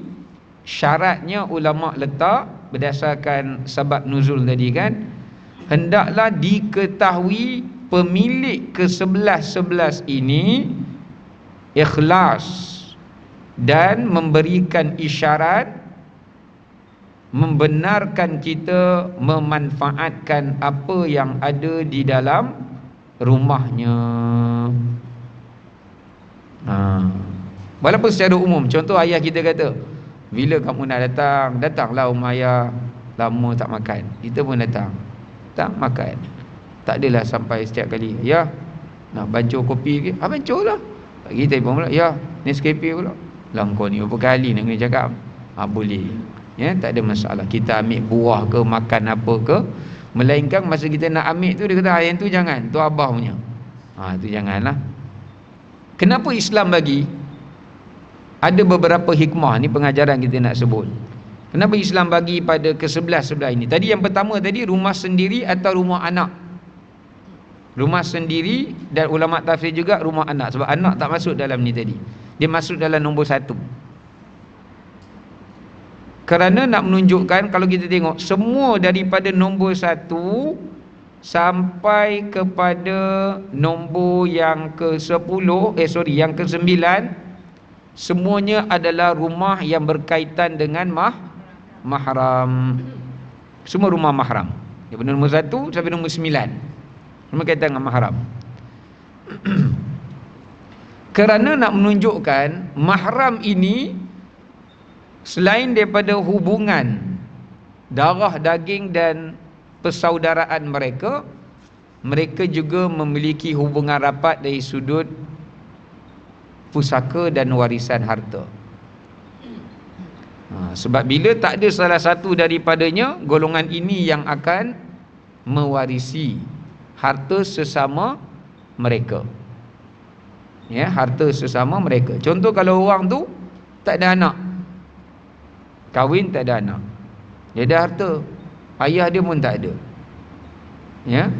Speaker 1: syaratnya ulama letak berdasarkan sebab nuzul tadi kan, hendaklah diketahui pemilik ke-11 ini ikhlas dan memberikan isyarat membenarkan kita memanfaatkan apa yang ada di dalam rumahnya. Walaupun secara umum, contoh ayah kita kata, bila kamu nak datang, datanglah rumah ayah, lama tak makan, kita pun datang, tak makan. Tak adalah sampai setiap kali, ya, nak bancur kopi ke? Bancur lah. Bagi telefon pula, ya, Nescafe pula. Lah kau ni berapa kali nak kena cakap? Boleh. Ya, tak ada masalah. Kita ambil buah ke, makan apa ke. Melainkan masa kita nak ambil tu, dia kata, yang tu jangan, tu abah punya. Tu janganlah. Kenapa Islam bagi? Ada beberapa hikmah, ni pengajaran kita nak sebut. Kenapa Islam bagi pada ke-11 sebelah ini? Tadi yang pertama tadi, rumah sendiri atau rumah anak. Rumah sendiri, dan ulama tafsir juga rumah anak. Sebab anak tak masuk dalam ni tadi, dia masuk dalam nombor 1. Kerana nak menunjukkan, kalau kita tengok semua daripada nombor 1 sampai kepada nombor yang ke-10, yang ke-9, semuanya adalah rumah yang berkaitan dengan mahram. Semua rumah mahram. Daripada nombor 1 sampai nombor 9. Semua kaitan dengan mahram. Kerana nak menunjukkan mahram ini selain daripada hubungan darah daging dan persaudaraan mereka, mereka juga memiliki hubungan rapat dari sudut pusaka dan warisan harta. Sebab bila tak ada salah satu daripadanya, golongan ini yang akan mewarisi harta sesama mereka. Ya, harta sesama mereka. Contoh kalau orang tu tak ada anak, kahwin tak ada anak, dia ada harta, ayah dia pun tak ada. Ya,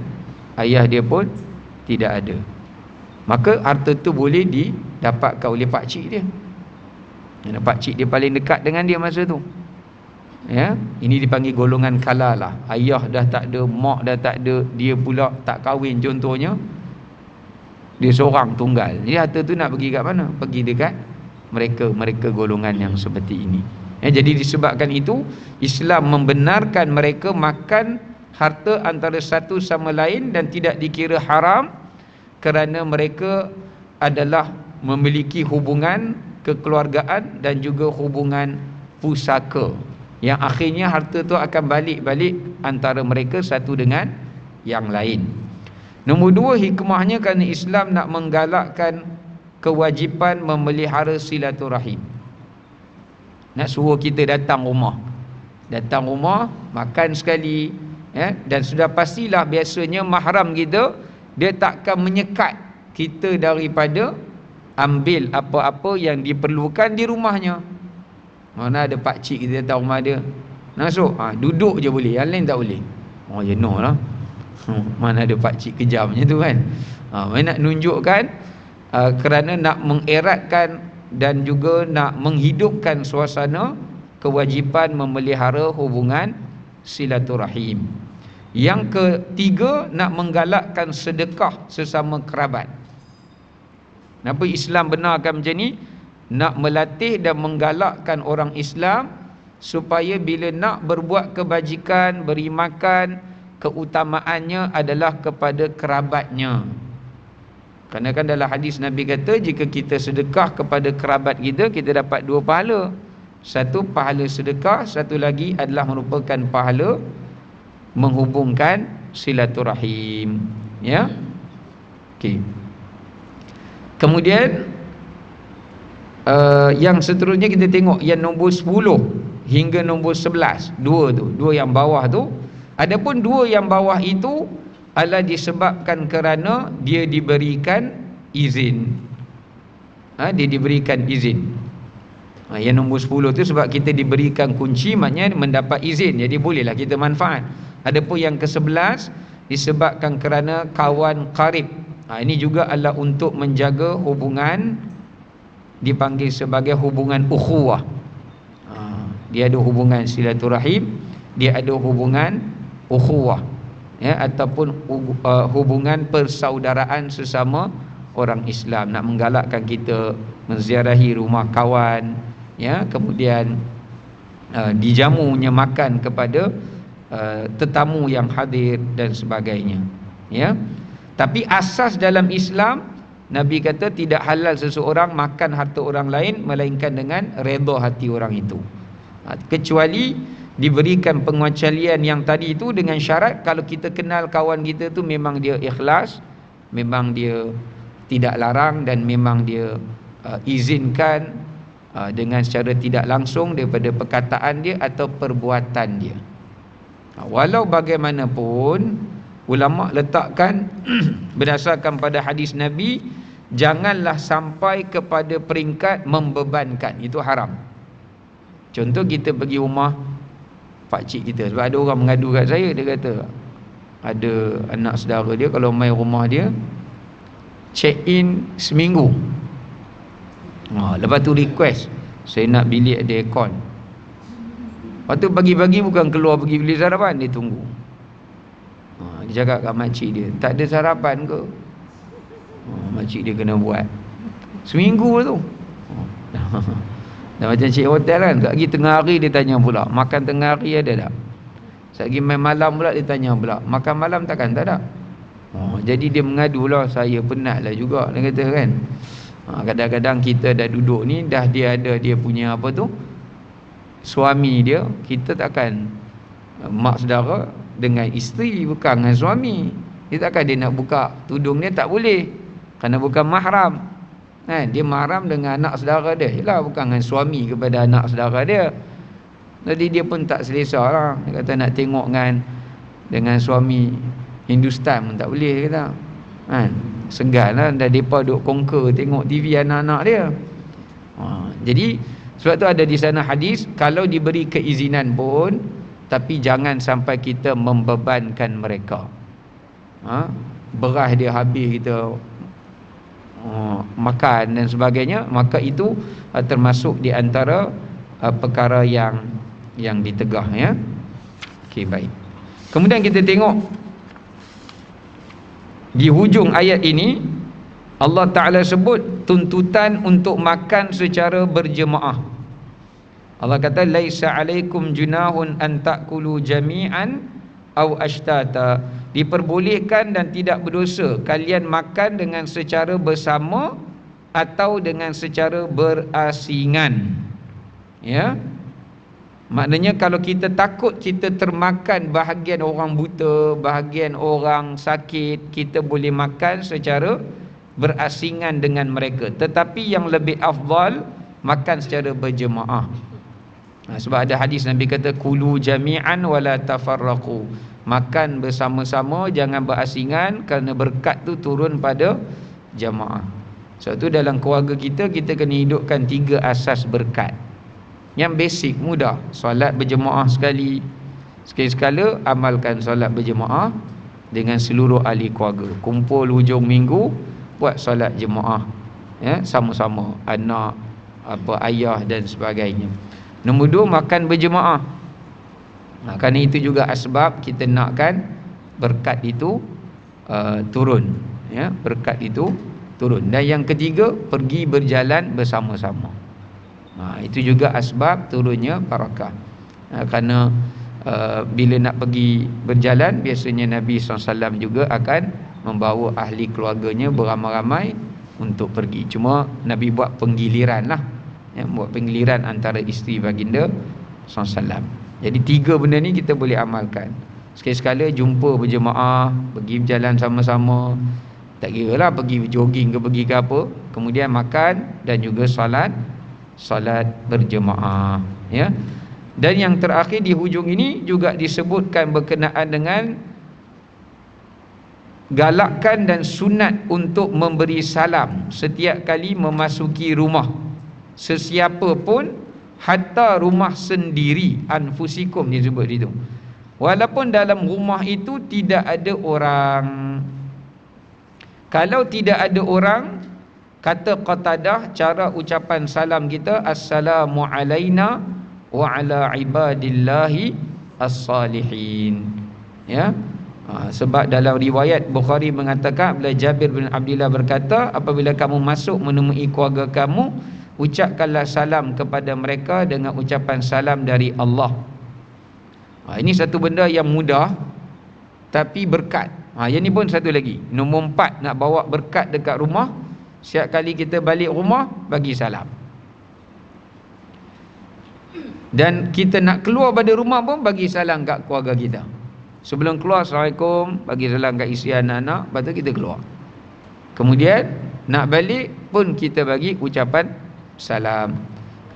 Speaker 1: ayah dia pun tidak ada. Maka harta tu boleh didapatkan oleh pakcik dia. Pakcik dia paling dekat dengan dia masa tu. Ya, ini dipanggil golongan kalalah. Ayah dah tak ada, mak dah tak ada, dia pula tak kahwin contohnya. Dia seorang tunggal. Jadi harta tu nak pergi kat mana? Pergi dekat mereka golongan yang seperti ini. Ya, jadi disebabkan itu Islam membenarkan mereka makan harta antara satu sama lain dan tidak dikira haram, kerana mereka adalah memiliki hubungan kekeluargaan dan juga hubungan pusaka, yang akhirnya harta tu akan balik-balik antara mereka satu dengan yang lain. Nombor 2, hikmahnya kerana Islam nak menggalakkan kewajipan memelihara silaturahim. Nak suruh kita datang rumah, makan sekali, ya, dan sudah pastilah biasanya mahram kita, dia takkan menyekat kita daripada ambil apa-apa yang diperlukan di rumahnya. Mana ada pakcik kita datang rumah dia, masuk, duduk je boleh, yang lain tak boleh. Oh ya, no lah. Mana ada pakcik kejam macam tu kan. Nak nunjukkan kerana nak mengeratkan dan juga nak menghidupkan suasana kewajipan memelihara hubungan silaturahim. Yang ketiga, nak menggalakkan sedekah sesama kerabat. Kenapa Islam benarkan macam ni? Nak melatih dan menggalakkan orang Islam supaya bila nak berbuat kebajikan, beri makan, keutamaannya adalah kepada kerabatnya. Kerana kan dalam hadis Nabi kata, jika kita sedekah kepada kerabat kita, kita dapat 2 pahala. Satu pahala sedekah, satu lagi adalah merupakan pahala menghubungkan silaturahim. Ya. Okey. Kemudian yang seterusnya kita tengok yang nombor 10 hingga nombor 11. Dua yang bawah tu. Adapun 2 yang bawah itu adalah disebabkan kerana dia diberikan izin. Dia diberikan izin. Yang nombor 10 tu sebab kita diberikan kunci, maknanya mendapat izin, jadi bolehlah kita manfaat. Adapun yang ke-11 disebabkan kerana kawan qarib. Ini juga adalah untuk menjaga hubungan, dipanggil sebagai hubungan ukhuwah. Dia ada hubungan silaturahim, dia ada hubungan ukhuwah, ya, ataupun hubungan persaudaraan sesama orang Islam. Nak menggalakkan kita menziarahi rumah kawan, ya, kemudian dijamunya makan kepada tetamu yang hadir dan sebagainya, ya. Tapi asas dalam Islam, Nabi kata tidak halal seseorang makan harta orang lain melainkan dengan redha hati orang itu, kecuali diberikan pengecualian yang tadi itu dengan syarat kalau kita kenal kawan kita tu memang dia ikhlas, memang dia tidak larang dan memang dia izinkan dengan secara tidak langsung daripada perkataan dia atau perbuatan dia. Walau bagaimanapun ulama letakkan berdasarkan pada hadis Nabi, janganlah sampai kepada peringkat membebankan, itu haram. Contoh kita pergi rumah pakcik kita, sebab ada orang mengadu kat saya, dia kata ada anak saudara dia kalau main rumah dia check in seminggu, lepas tu request, saya nak bilik ada aircon. Lepas tu pagi-pagi bukan keluar pergi beli sarapan, dia tunggu. Dia cakap kat makcik dia, tak ada sarapan ke? Makcik dia kena buat seminggu tu. Dah macam cik hotel kan, tak lagi tengah hari dia tanya pula, makan tengah hari ada tak? Sekali main malam pula dia tanya pula, makan malam takkan tak ada? Jadi dia mengadu lah, saya penat lah juga, dia kata kan. Kadang-kadang kita dah duduk ni, dah dia ada dia punya apa tu, suami dia, kita takkan mak saudara dengan isteri, bukan dengan suami. Dia takkan dia nak buka tudung dia, tak boleh, kerana bukan mahram kan. Dia mahram dengan anak saudara dia, yelah bukan dengan suami kepada anak saudara dia. Jadi dia pun tak selesa lah. Dia kata nak tengok dengan suami Hindustan pun tak boleh, kata kan. Segan lah, dah mereka duk conquer tengok TV anak-anak dia. Jadi sebab tu ada di sana hadis, kalau diberi keizinan pun, tapi jangan sampai kita membebankan mereka. Beras dia habis, kita makan dan sebagainya, maka itu termasuk di antara perkara yang ditegah, ya. Okey, baik. Kemudian kita tengok di hujung ayat ini, Allah Ta'ala sebut tuntutan untuk makan secara berjemaah. Allah kata, laisa alaikum junahun an ta'kulu jami'an aw ashtata. Diperbolehkan dan tidak berdosa kalian makan dengan secara bersama atau dengan secara berasingan. Ya. Maknanya kalau kita takut kita termakan bahagian orang buta, bahagian orang sakit, kita boleh makan secara berasingan dengan mereka. Tetapi yang lebih afdal, makan secara berjemaah. Sebab ada hadis Nabi kata, kulu jami'an wala tafarraqu. Makan bersama-sama, jangan berasingan, kerana berkat tu turun pada jamaah. Sebab tu dalam keluarga kita kena hidupkan 3 asas berkat. Yang basic, mudah, solat berjemaah sekali-sekala, amalkan solat berjemaah dengan seluruh ahli keluarga. Kumpul hujung minggu, buat solat jemaah, ya, sama-sama, anak, ayah dan sebagainya. Nombor 2, makan berjemaah. Kerana itu juga asbab kita nakkan berkat itu turun, ya, berkat itu turun. Dan yang ketiga, pergi berjalan bersama-sama. Itu juga asbab turunnya barakah. Kerana bila nak pergi berjalan, biasanya Nabi SAW juga akan membawa ahli keluarganya beramai-ramai untuk pergi. Cuma Nabi buat penggiliran lah, ya, buat penggiliran antara isteri baginda SAW. Jadi 3 benda ni kita boleh amalkan. Sekali-sekala jumpa berjemaah, pergi berjalan sama-sama, tak kira lah pergi jogging ke pergi ke apa, kemudian makan dan juga solat berjemaah, ya. Dan yang terakhir di hujung ini juga disebutkan berkenaan dengan galakkan dan sunat untuk memberi salam setiap kali memasuki rumah sesiapa pun, hatta rumah sendiri, anfusikum disebut itu, walaupun dalam rumah itu tidak ada orang. Kalau tidak ada orang, kata Qatadah, cara ucapan salam kita, assalamu alaina wa ala ibadillahi as-salihin, ya. Sebab dalam riwayat Bukhari mengatakan, bila Jabir bin Abdullah berkata, apabila kamu masuk menemui keluarga kamu, ucapkanlah salam kepada mereka dengan ucapan salam dari Allah. Ini satu benda yang mudah tapi berkat. Yang ni pun satu lagi, nombor 4, nak bawa berkat dekat rumah. Setiap kali kita balik rumah, bagi salam. Dan kita nak keluar pada rumah pun bagi salam kat keluarga kita. Sebelum keluar, Assalamualaikum, bagi salam kat isteri anak-anak, lepas tu kita keluar. Kemudian nak balik pun kita bagi ucapan salam.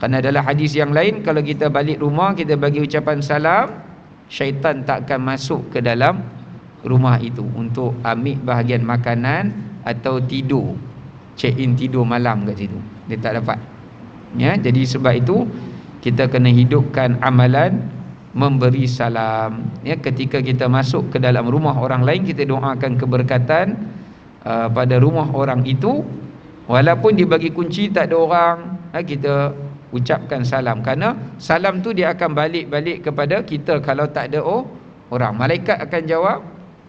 Speaker 1: Kerana adalah hadis yang lain, kalau kita balik rumah kita bagi ucapan salam, syaitan tak akan masuk ke dalam rumah itu untuk ambil bahagian makanan atau tidur, check in tidur malam kat situ, dia tak dapat, ya. Jadi sebab itu kita kena hidupkan amalan memberi salam, ya. Ketika kita masuk ke dalam rumah orang lain, kita doakan keberkatan pada rumah orang itu, walaupun dibagi kunci tak ada orang, kita ucapkan salam. Kerana salam tu dia akan balik-balik kepada kita kalau tak ada orang. Malaikat akan jawab,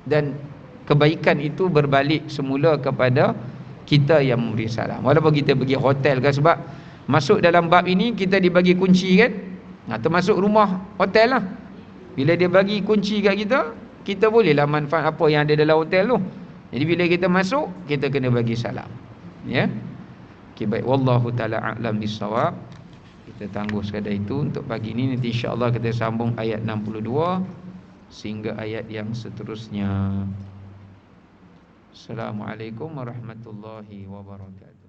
Speaker 1: dan kebaikan itu berbalik semula kepada kita yang memberi salam. Walaupun kita pergi hotel kan, sebab masuk dalam bab ini kita dibagi kunci kan, termasuk rumah hotel lah. Bila dia bagi kunci kat kita, kita bolehlah manfaat apa yang ada dalam hotel tu. Jadi bila kita masuk, kita kena bagi salam. Ya. Okay, baik, wallahu taala a'lam bissawab. Kita tangguh sekadar itu untuk pagi ini. Nanti insya-Allah kita sambung ayat 62 sehingga ayat yang seterusnya. Assalamualaikum warahmatullahi wabarakatuh.